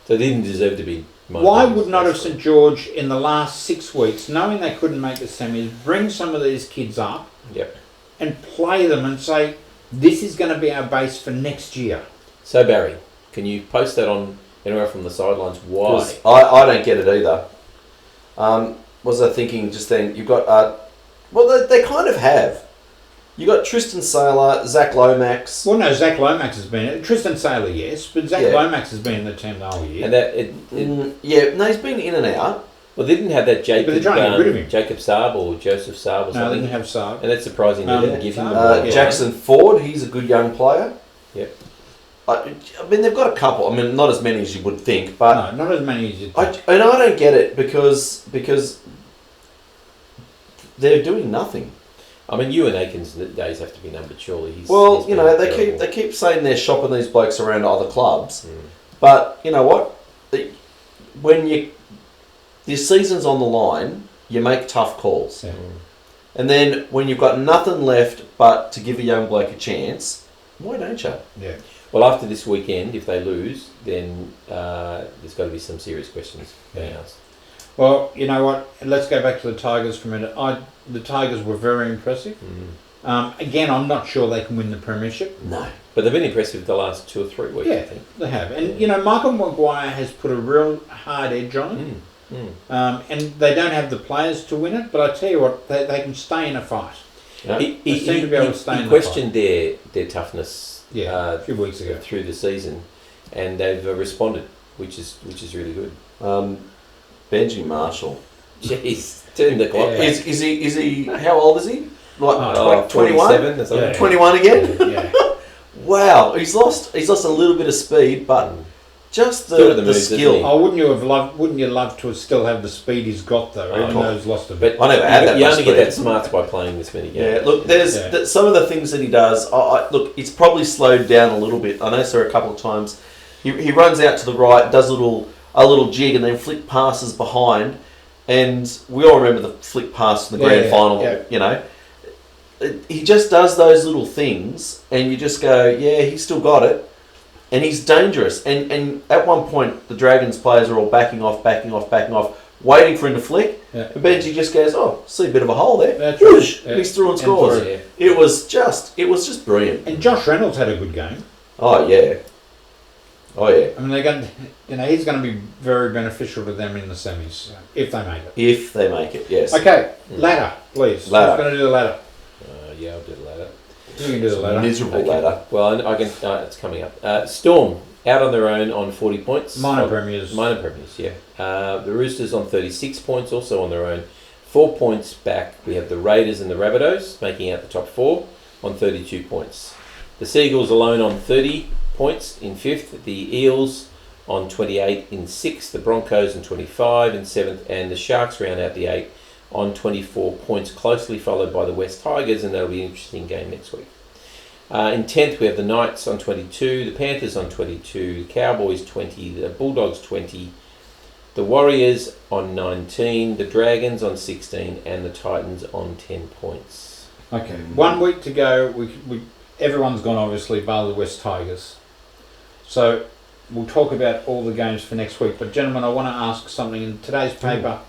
So they didn't deserve to be. why would not have St George in the last 6 weeks, knowing they couldn't make the semis, bring some of these kids up Yep. and play them and say, this is going to be our base for next year. So Barry, can you post that on NRL from the sidelines? Why? 'Cause I don't get it either. Was I thinking just then? You've got well, they kind of have. You got Tristan Saylor, Zach Lomax. Well, no, Zach Lomax has been Tristan Saylor, yes, but Zach Yeah. Lomax has been in the team the whole year. And that Yeah, no, he's been in and out. well, they didn't have that But they're trying to get rid of him. Jacob Saab or Joseph Saab or no, they something. didn't have Saab. And that's surprising they No, didn't give him the Saab. ball. Yeah. Jackson Ford, he's a good young player. Yep. I mean, they've got a couple. I mean, not as many as you would think, but No, not as many as you I think. don't get it because they're doing nothing. I mean, Ewan Aiken's days have to be numbered, surely. He's Well, been terrible. they keep saying they're shopping these blokes around to other clubs, Mm. but you know what? When your season's on the line, you make tough calls, Yeah. and then when you've got nothing left but to give a young bloke a chance, why don't you? Yeah. Well, after this weekend, if they lose, then there's got to be some serious questions being asked. Well, you know what? Let's go back to the Tigers for a minute. The Tigers were very impressive. Again, I'm not sure they can win the premiership. No. But they've been impressive the last 2 or 3 weeks, I Yeah, think. they have. And, you know, Michael Maguire has put a real hard edge on it. and they don't have the players to win it. But I tell you what, they can stay in a fight. Yeah. They seem to be able to stay in the questioned their toughness a few weeks ago through the season, and they've responded, which is really good. Benji Marshall. Jeez, turn the clock back. Is he? How old is he? Like 21? 27 or something. Yeah. 21 again? Yeah. Wow, he's lost a little bit of speed, but just the skill. Oh, wouldn't you love to still have the speed he's got though? Even though he's lost a bit. I never had that. You only get that smarts by playing this many games. Yeah, look, there's some of the things that he does. Look, it's probably slowed down a little bit. I noticed there a couple of times he runs out to the right, does a little jig, and then flick passes behind. And we all remember the flick pass in the grand final. Yeah. You know, he just does those little things, and you just go, yeah, he's still got it. And he's dangerous. And at one point, the Dragons players are all backing off, waiting for him to flick. Yeah. And Benji just goes, oh, see a bit of a hole there. That's Whoosh! right. He's through and scores. Yeah. It was just brilliant. And Josh Reynolds had a good game. Oh yeah. I mean, they're going. He's going to be very beneficial to them in the semis if they make it. If they make it, yes. Okay, ladder, please. Ladder. Who's going to do the ladder? Yeah, I'll do the ladder. You can do the ladder. Miserable ladder. Well, I can. It's coming up. Storm out on their own on 40 points. Minor premiers. Yeah. The Roosters on 36 points, also on their own. 4 points back. We have the Raiders and the Rabbitohs making out the top 4 on 32 points. The Seagulls alone on 30 points in 5th. The Eels on 28 in 6th. The Broncos on 25 in 7th. And the Sharks round out the 8 on 24 points, closely followed by the West Tigers, and that'll be an interesting game next week. In 10th, we have the Knights on 22, the Panthers on 22, the Cowboys 20, the Bulldogs 20, the Warriors on 19, the Dragons on 16, and the Titans on 10 points. Okay, 1 week to go. We everyone's gone, obviously, bar the West Tigers. So we'll talk about all the games for next week. But, gentlemen, I want to ask something in today's paper.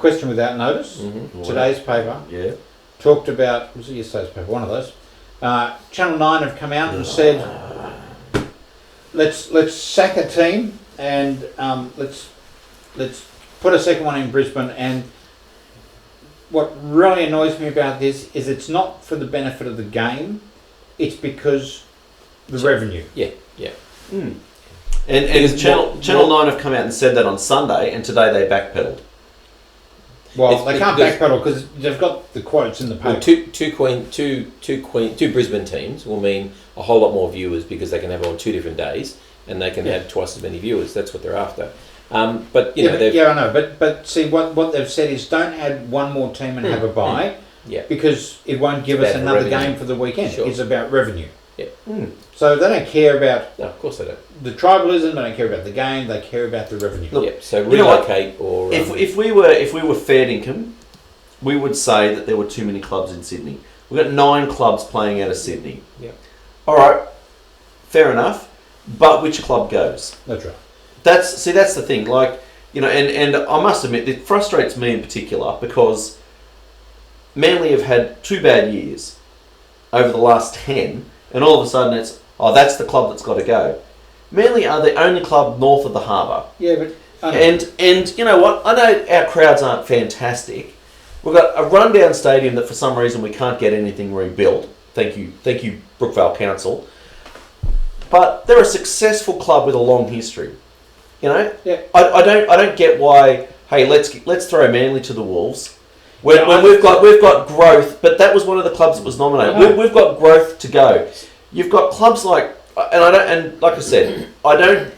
Question without notice. Mm-hmm. Today's paper talked about, was it yesterday's paper? One of those. Channel 9 have come out and said, let's sack a team and let's put a second one in Brisbane. And what really annoys me about this is it's not for the benefit of the game, it's because the revenue. Yeah. And Channel 9 have come out and said that on Sunday, and today they backpedaled. Well, they can't backpedal because they've got the quotes in the paper. Well, two Brisbane teams will mean a whole lot more viewers because they can have it on 2 different days and they can have twice as many viewers. That's what they're after. But you know, I know. But see, what they've said is don't add one more team and have a bye. Yeah. Because it won't give us another game for the weekend. Sure. It's about revenue. Yeah. So they don't care about. No, of course they don't. The tribalism. They don't care about the game. They care about the revenue. Look, so relocate or if we were fair income, we would say that there were too many clubs in Sydney. We've got 9 clubs playing out of Sydney. Yeah. All right, fair enough. But which club goes? That's right. That's the thing. Like, you know, and I must admit it frustrates me in particular because Manly have had 2 bad years over the last 10, and all of a sudden it's that's the club that's got to go. Manly are the only club north of the harbour. Yeah, but and you know what? I know our crowds aren't fantastic. We've got a rundown stadium that for some reason we can't get anything rebuilt. Thank you, Brookvale Council. But they're a successful club with a long history. You know, I don't get why. Hey, let's throw Manly to the wolves. When we've got growth, but that was one of the clubs that was nominated. We've got growth to go. You've got clubs like, and like I said, I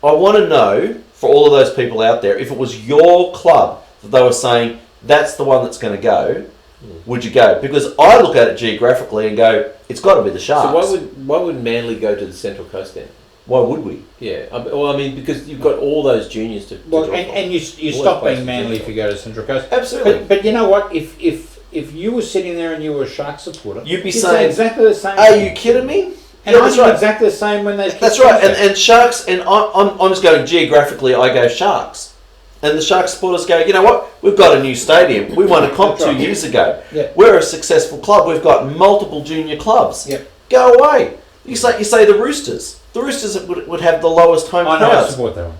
want to know for all of those people out there, if it was your club that they were saying that's the one that's going to go, would you go? Because I look at it geographically and go, it's got to be the Sharks. So why would Manly go to the Central Coast then? Why would we? Yeah, well, I mean, because you've got all those juniors to draw from. And you stop being Manly if you go to Central Coast. Absolutely. But you know what? If you were sitting there and you were a Shark supporter, you'd say saying exactly the same. Are you kidding me? And I did exactly the same when they. That's right. And Sharks, and I'm just going geographically. I go Sharks, and the Sharks supporters go. You know what? We've got a new stadium. We won a comp 2 years ago. Yeah. We're a successful club. We've got multiple junior clubs. Yep. Go away. You say the Roosters. The Roosters would have the lowest home crowds. I support that one.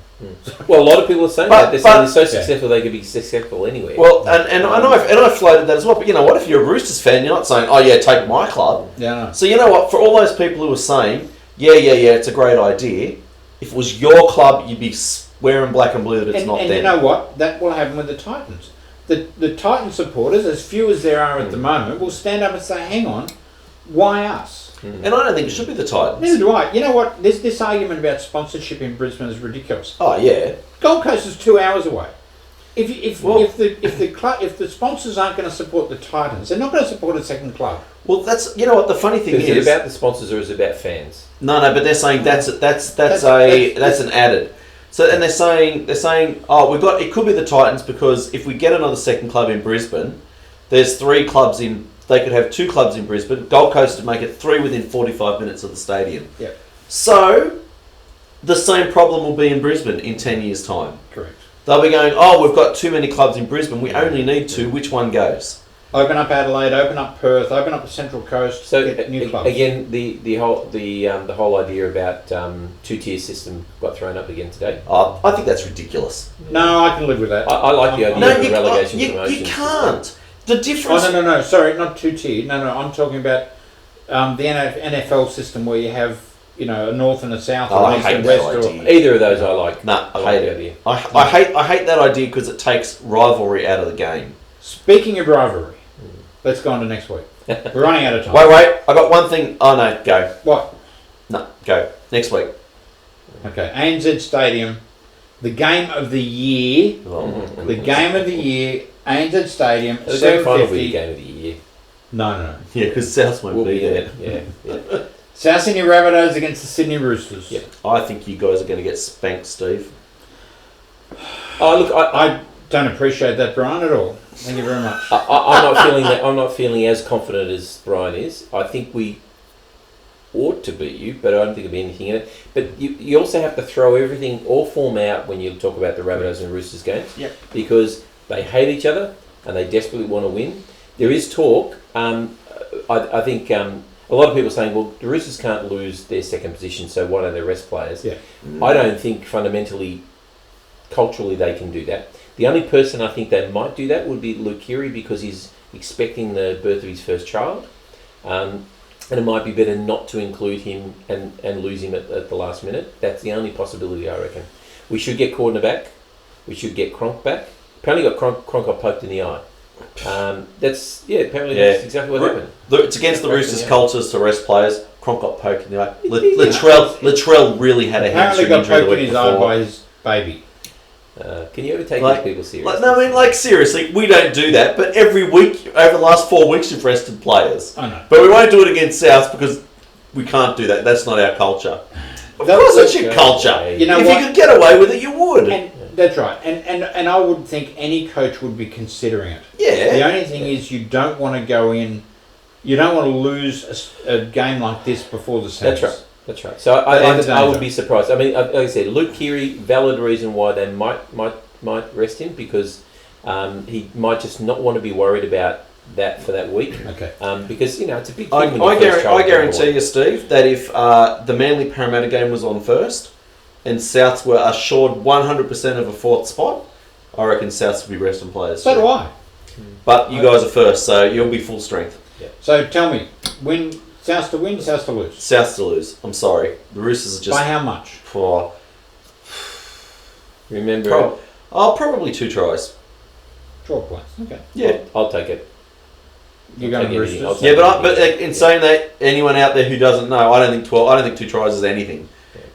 Well, a lot of people are saying But- that. They're saying they're so yeah. successful they could be successful anywhere. Well, and I floated that as well. But you know what? If you're a Roosters fan, you're not saying, "Oh yeah, take my club." Yeah, no. So you know what? For all those people who are saying, "Yeah, it's a great idea," if it was your club, you'd be wearing black and blue that it's And, not and them. you know what? That will happen with the Titans. The Titan supporters, as few as there are at the moment, will stand up and say, "Hang on, why us?" And I don't think it should be the Titans. Neither do I. You know what? This argument about sponsorship in Brisbane is ridiculous. Oh yeah. Gold Coast is 2 hours away. If Well- the sponsors aren't going to support the Titans, they're not going to support a second club. Well, that's you know what the funny thing is it is. about the sponsors or is it about fans? No, but they're saying that's an added. So and they're saying it could be the Titans because if we get another second club in Brisbane, there's 3 clubs in. They could have 2 clubs in Brisbane. Gold Coast would make it 3 within 45 minutes of the stadium. Yeah, So the same problem will be in Brisbane in 10 years' time. correct. They'll be going, we've got too many clubs in Brisbane. We only need 2. Which one goes? Open up Adelaide, open up Perth, open up the Central Coast. So get new clubs. again, the whole idea about 2-tier system got thrown up again today. I think that's ridiculous. No, I can live with that. I like the idea No, of the relegation promotion. you can't. The difference. Oh no! Sorry, not 2-tier. No, I'm talking about the NFL system where you have a north and a south, Oh, or I east hate and that west. idea. Either of those I like. Nah, I like hate the it. idea. I hate that idea because it takes rivalry out of the game. Speaking of rivalry, let's go on to next week. We're running out of time. Wait. I got one thing. Oh no, go. What? No, go. Next week. Okay, ANZ Stadium, the game of the year. Oh. The game of the year, ANZ Stadium, The grand final will be 7:50. the game of the year. No. Yeah, because South won't We'll be there. Yeah. South Sydney Rabbitohs against the Sydney Roosters. Yeah. I think you guys are going to get spanked, Steve. Oh look, I don't appreciate that, Brian, at all. Thank you very much. I'm not feeling that. I'm not feeling as confident as Brian is. I think we ought to beat you, but I don't think there'll be anything in it. But you also have to throw everything, all form out when you talk about the Rabbitohs and Roosters games. Yep. Because they hate each other and they desperately want to win. There is talk. I think a lot of people are saying, well, the Roosters can't lose their second position, so why don't they rest players? Yeah. I don't think fundamentally, culturally, they can do that. The only person I think they might do that would be Luke Keary because he's expecting the birth of his first child. And it might be better not to include him and lose him at the last minute. That's the only possibility, I reckon. We should get Cordner back. We should get Cronk back. Apparently got Cronk got poked in the eye. Apparently that's exactly what happened. It's against the Roosters' cultures to rest players. Cronk got poked in the eye. Latrell really had a Apparently hamstring got injury the poked in week his eye before. by his baby. Can you ever take these people seriously? Seriously, we don't do that. But every week, over the last 4 weeks, you've rested players. I know. But we won't do it against South because we can't do that. That's not our culture. Of That- course, it's that's your right. culture. You know if what? you could get away with it, you would. And that's right. And I would think any coach would be considering it. Yeah. The only thing is you don't want to go in, you don't want to lose a game like this before the semis. That's right. So I would be surprised. I mean, like I said, Luke Keary, valid reason why they might rest him because he might just not want to be worried about that for that week. Okay. Because it's a big thing. I guarantee you, Steve, that if the Manly Parramatta game was on first and Souths were assured 100% of a fourth spot, I reckon Souths would be resting players. So do I. But you guys are first, so you'll be full strength. Yeah. So tell me, South to win, South to lose. Souths to lose. I'm sorry. The Roosters are just... By how much? Remember, probably 2 tries. 12 points. Okay. Yeah. I'll take it. You're I'll going take Roosters? anything. I'll take But in saying that, anyone out there who doesn't know, I don't think 2 tries is anything.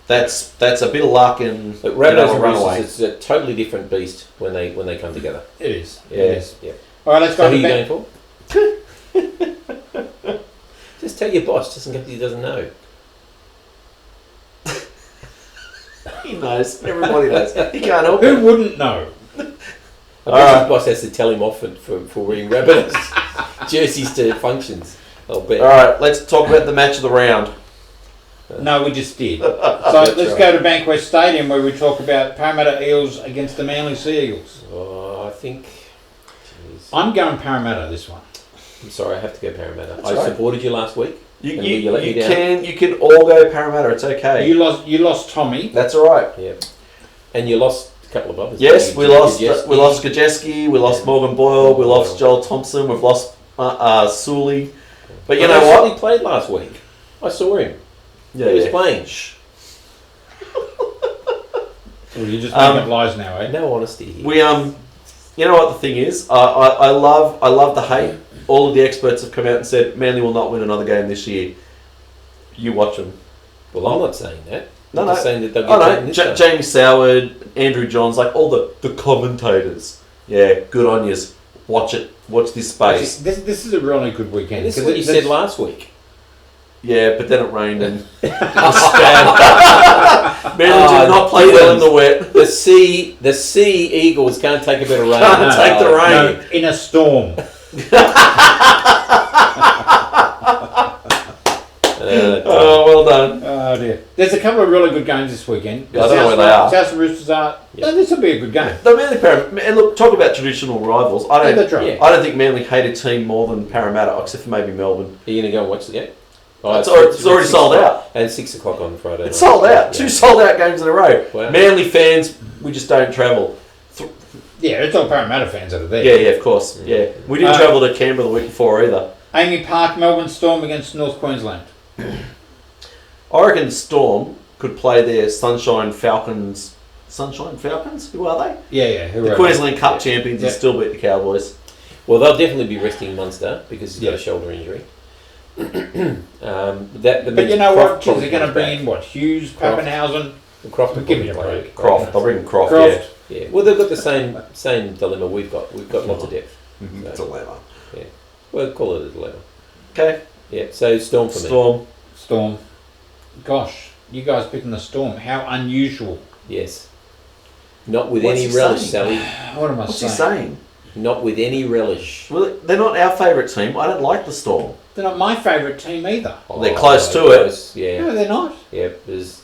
That's a bit of luck and But Rabbitohs and runaway. Roosters, it's a totally different beast when they come together. It is. Yeah. It is. Yeah. All right, let's So go who are to you the going for? Just tell your boss, just in case he doesn't know. He knows. Everybody knows. He can't help Who it. wouldn't know? I bet Alright. his boss has to tell him off for wearing Rabbitohs jerseys to functions. I'll bet. All right, let's talk about the match of the round. No, we just did. So let's go to Bankwest Stadium where we talk about Parramatta Eels against the Manly Sea Eagles. Oh, I think. Jeez. I'm going Parramatta this one. I'm sorry, I have to go Parramatta. That's I right. supported you last week. You You let me down. can all go Parramatta. It's okay. You lost Tommy. That's all right. Yeah. And you lost a couple of others. Yes, we lost Gajeski. Gajeski, we lost Morgan Boyle, we lost Joel Thompson, we've lost Sully. But you know what? He played last week. I saw him. Yeah, He was playing. Well, you're just making up lies now, eh? No honesty here. We you know what the thing is? I love the hate. All of the experts have come out and said Manly will not win another game this year. You watch them. Well, I'm not saying that. No, I'm no. just saying that they'll get beaten this time. Jamie Soward, Andrew Johns, like all the commentators. Yeah, good on yous. Watch it. Watch this space. This is a really good weekend. This is what you said last week. Yeah, but then it rained and it was bad. Manly did not play well in the wet. The sea eagles can't take a bit of rain. Can't take the rain. No, in a storm. Oh, well done. Oh dear. There's a couple of really good games this weekend. I don't know where they are. South and Roosters are. Yep. No, this will be a good game. The Manly Parramatta, and look, talk about traditional rivals. Yeah, that's right. Yeah. I don't think Manly hate a team more than Parramatta, except for maybe Melbourne. Are you going to go and watch the game? It's already sold out. And 6 o'clock on Friday. It's sold out. Yeah. 2 sold out games in a row. Wow. Manly fans, we just don't travel. Yeah, it's all Parramatta fans that are there. Yeah, of course. Yeah, we didn't travel to Canberra the week before either. Amy Park, Melbourne Storm against North Queensland. I reckon Storm could play their Sunshine Falcons. Sunshine Falcons? Who are they? Yeah. Who The are Queensland Cup Yeah. champions Yeah. and still beat the Cowboys. Well, they'll definitely be resting Munster because he's got Yeah. a shoulder injury. But you know what? They're going to bring in what? Hughes, Croft. Pappenhausen. Croft will Give me probably a play. break. Croft. I'll bring in Croft, Croft. Yeah. Well, they've got the same dilemma we've got. We've got lots of depth. yeah. It's a dilemma. We'll call it a dilemma. Okay. Yeah. So Storm for me. Storm. Gosh, you guys picking the Storm. How unusual. Yes. Not with What's any he relish, saying? Sally. What am I What's he saying? saying? Not with any relish. Well, they're not our favourite team. I don't like the Storm. They're not my favourite team either. They're close to it. close, Yeah. No, they're not. Yeah. There's,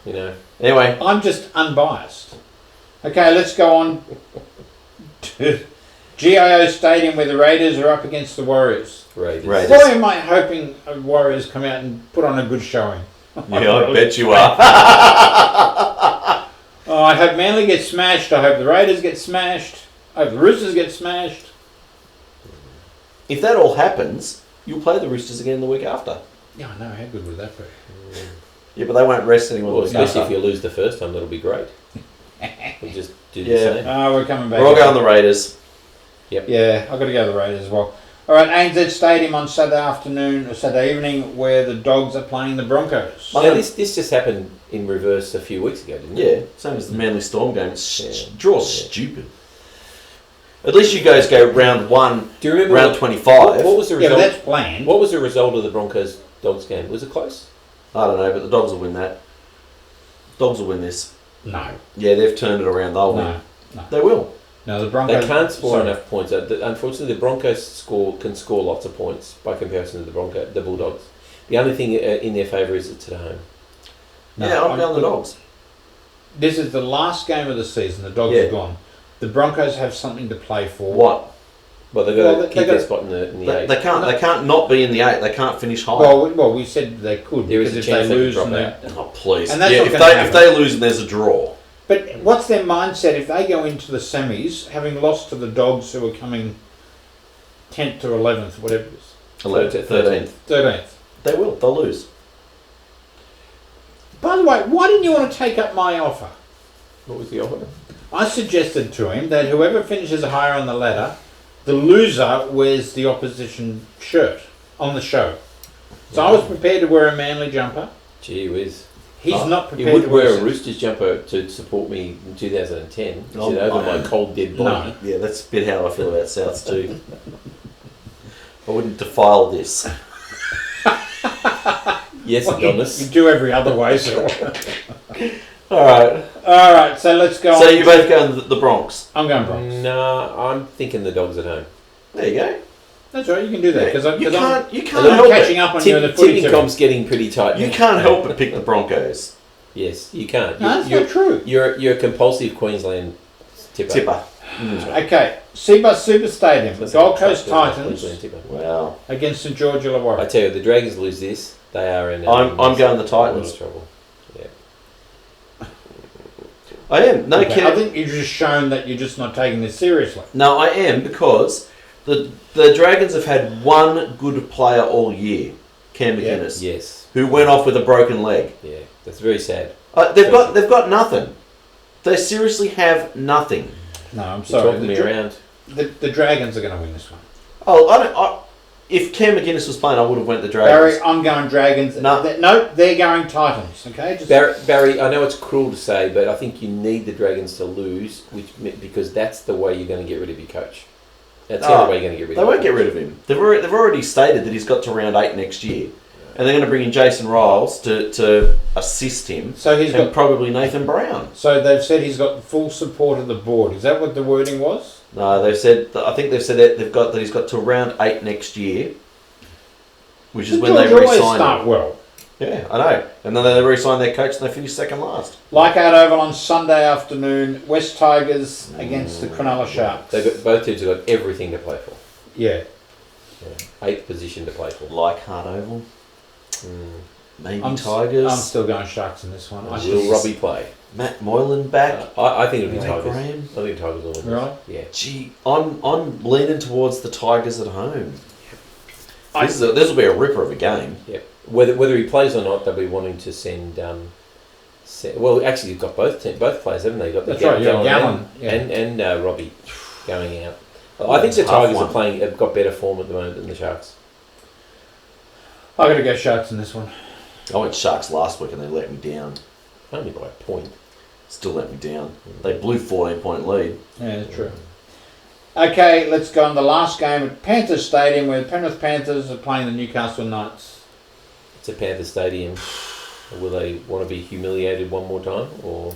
Anyway, I'm just unbiased. Okay, let's go on to GIO Stadium where the Raiders are up against the Warriors. Raiders. Raiders. Boy, am I hoping Warriors come out and put on a good showing. yeah, I bet you are. Oh, I hope Manly gets smashed. I hope the Raiders get smashed. I hope the Roosters get smashed. If that all happens, you'll play the Roosters again the week after. Yeah, I know. How good would that be? Yeah, but they won't rest anyone. Well, the week especially if after. you lose the first time, that'll be great. We just do the Yeah. same. Oh, we're coming back. We're all going the Raiders. Yeah, I've got to go to the Raiders as well. All right, ANZ Stadium on Saturday afternoon or Saturday evening where the Dogs are playing the Broncos. Now, this just happened in reverse a few weeks ago, didn't it? Yeah, same as the Manly Storm game. It's Yeah. draw's Yeah. stupid. At least you guys go round 1, Do you remember round 25. What was the Yeah, but result? that's planned. What was the result of the Broncos Dogs game? Was it close? I don't know, but the Dogs will win that. Dogs will win this. No, Yeah, they've turned it around. They'll win. no. They will. No, the Broncos... They can't score Sorry. enough points. Unfortunately, the Broncos can score lots of points by comparison to the Bulldogs. The only thing in their favour is it's at home. No, Yeah, I'm going the Dogs. This is the last game of the season. The Dogs Yeah. are gone. The Broncos have something to play for. What? Well, they've got Well, to they keep their got- spot in the They, eight. they can't. They can't not be in the 8. They can't finish high. Well, we said they could There is because a if chance they they could lose, drop and out. Oh please! And that's yeah, not if gonna they happen. if they lose and there's a draw. But what's their mindset if they go into the semis, having lost to the Dogs who are coming 10th or 11th, whatever it is, 11th, 13th. 13th? They will. They'll lose. By the way, why didn't you want to take up my offer? What was the offer? I suggested to him that whoever finishes higher on the ladder, the loser wears the opposition shirt on the show. So I was prepared to wear a Manly jumper. Gee whiz. He's not You prepared would to wear a his- Roosters jumper to support me in 2010. You Oh, said, over I my cold dead body. No. Yeah, that's a bit how I feel about Souths too. I wouldn't defile this. Yes, Well, you Adonis. do every other way, so. All right. All right, so let's go So on. you both going the Bronx. I'm going Bronx. No, I'm thinking the Dogs at home. There you go. That's right, you can do that because you can't. You can't I'm help catching it. up on you in the footy. Tipping too. comp's getting pretty tight. You can't help but pick the Broncos. Yes, you can't. No, that's you're, not true. You're a compulsive Queensland tipper. Tipper. Okay, Seabus Super Stadium, That's Gold a Coast Queensland Titans tipper. Wow. against St George I Illawarra. tell you, the Dragons lose this, they are in. I'm going the a lot of Titans. trouble. Yeah. I am. No, Okay, I think you've just shown that you're just not taking this seriously. No, I am, because the Dragons have had one good player all year, Cam McInnes, Yes. who went off with a broken leg. Yeah, that's very sad. They've got nothing. They seriously have nothing. No, I'm You're sorry. talking me around. The Dragons are going to win this one. Oh, if Cam McInnes was playing, I would have went the Dragons. Barry, I'm going Dragons. No. They're going Titans. Okay, just Barry, I know it's cruel to say, but I think you need the Dragons to lose, because that's the way you're going to get rid of your coach. That's the only way you're going to get rid of him. They won't get rid of him. They've already stated that he's got to round 8 next year. And they're going to bring in Jason Riles to assist him. So he's got probably Nathan Brown. So they've said he's got the full support of the board. Is that what the wording was? No, they've said. I think they've said that he's got to round 8 next year, which is when they re-sign start him. well. Yeah, I know. And then they re-sign their coach and they finish second last. Leichhardt Oval on Sunday afternoon. West Tigers against the Cronulla Sharks. Both teams have got everything to play for. Yeah. 8th position to play for. Leichhardt Oval. Maybe Tigers. I'm still going Sharks in this one. Will Robbie play? Matt Moylan back. I think it'll be Ray Tigers. Graham. I think Tigers will win. Right. Yeah. Gee, I'm leaning towards the Tigers at home. This will be a ripper of a game. Yeah. Whether he plays or not, they'll be wanting to send. Well, actually, you've got both players, haven't they? You've got That's right. Yeah, Gallen and Robbie going out. I think the Tigers have got better form at the moment than the Sharks. I've got to go Sharks in this one. I went Sharks last week and they let me down. Only by a point. Still let me down. They blew 14-point lead. Yeah, that's true. Okay, let's go on the last game at Panthers Stadium, where the Penrith Panthers are playing the Newcastle Knights. It's a Panther Stadium. Will they want to be humiliated one more time, or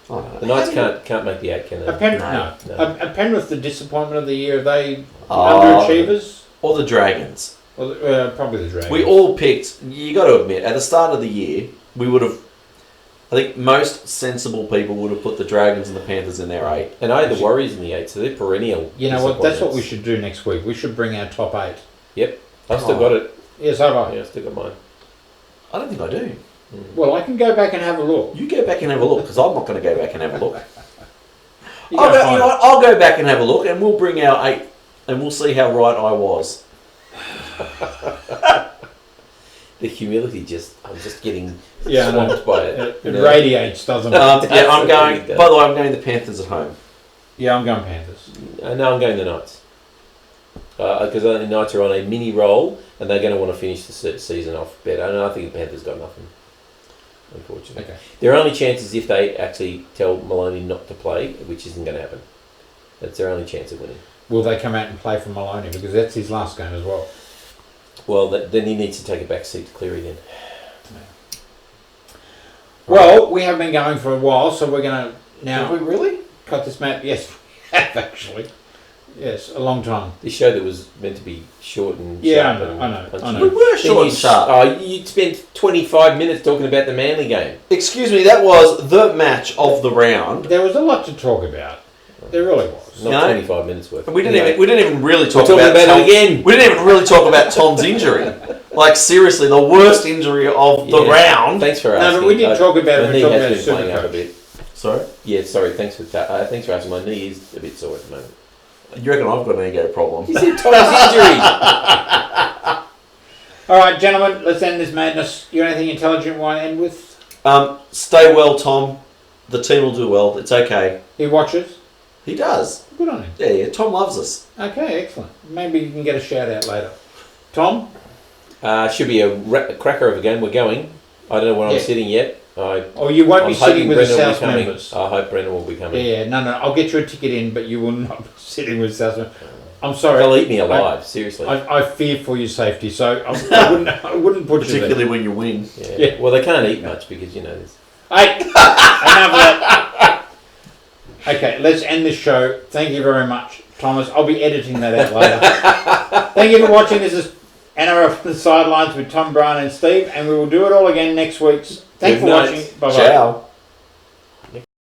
the Knights can't make the 8, can they? Are Penrith the disappointment of the year? Are they underachievers? Or the Dragons. Well, probably the Dragons. We all picked, you got to admit, at the start of the year, we would have, I think most sensible people would have put the Dragons and the Panthers in their 8. And I had the Warriors in the 8, so they're perennial. You know what? That's what we should do next week. We should bring our top 8. Yep. I've still got it. Yes, have I? Yeah, I've still got mine. I don't think I do. Well, I can go back and have a look. You go back and have a look, because I'm not going to go back and have a look. You know what? I'll go back and have a look, and we'll bring our 8, and we'll see how right I was. The humility I'm just getting Yeah, swamped by it. It radiates, doesn't it? Yeah, I'm going. By the way, I'm going the Panthers at home. Yeah, I'm going Panthers. No, I'm going the Knights. Because the Knights are on a mini roll, and they're going to want to finish the season off better. And I think the Panthers got nothing, unfortunately. Okay. Their only chance is if they actually tell Maloney not to play, which isn't going to happen. That's their only chance of winning. Will they come out and play for Maloney? Because that's his last game as well. Well, then he needs to take a back seat to Cleary then. Well, we have been going for a while, so we're going to now Have we really? cut this map. Yes, we have actually. Yes, a long time. This show that was meant to be short and Yeah, sharp I know. punchy. We were short and sharp. You spent 25 minutes talking about the Manly game. Excuse me, that was the match of the round. There was a lot to talk about. There really was. Not No. 25 minutes worth. We didn't even really talk We're talking about about Tom. it again. We didn't even really talk about Tom's injury. Like seriously, the worst injury of the round. Thanks for No, asking. but we did talk about it. My We knee talked has about been playing up a Supercoach. bit. Sorry, Yeah, sorry. Thanks for asking. My knee is a bit sore at the moment. you reckon I've got an ego problem? You said Tom's injury. All right, gentlemen, let's end this madness. You got anything intelligent you want to end with? Stay well, Tom. The team will do well. It's okay. He watches. He does. Good on him. Yeah. Tom loves us. Okay, excellent. Maybe you can get a shout out later. Tom? Should be a cracker of a game. We're going. I don't know where I'm Yeah. sitting yet. Oh, you won't I'm be sitting hoping with the Brendan will South be coming. members. I hope Brendan will be coming. Yeah, no, I'll get you a ticket in, but you will not be sitting with South members. I'm sorry. They'll eat me alive. Seriously. I fear for your safety, so I wouldn't put you there. Particularly when you win. Yeah. Well, they can't eat much because this. Hey, enough of that. Okay, let's end this show. Thank you very much, Thomas. I'll be editing that out later. Thank you for watching. This is NRL from the Sidelines with Tom, Brian and Steve, and we will do it all again next week. Thanks for watching. Bye-bye. Ciao.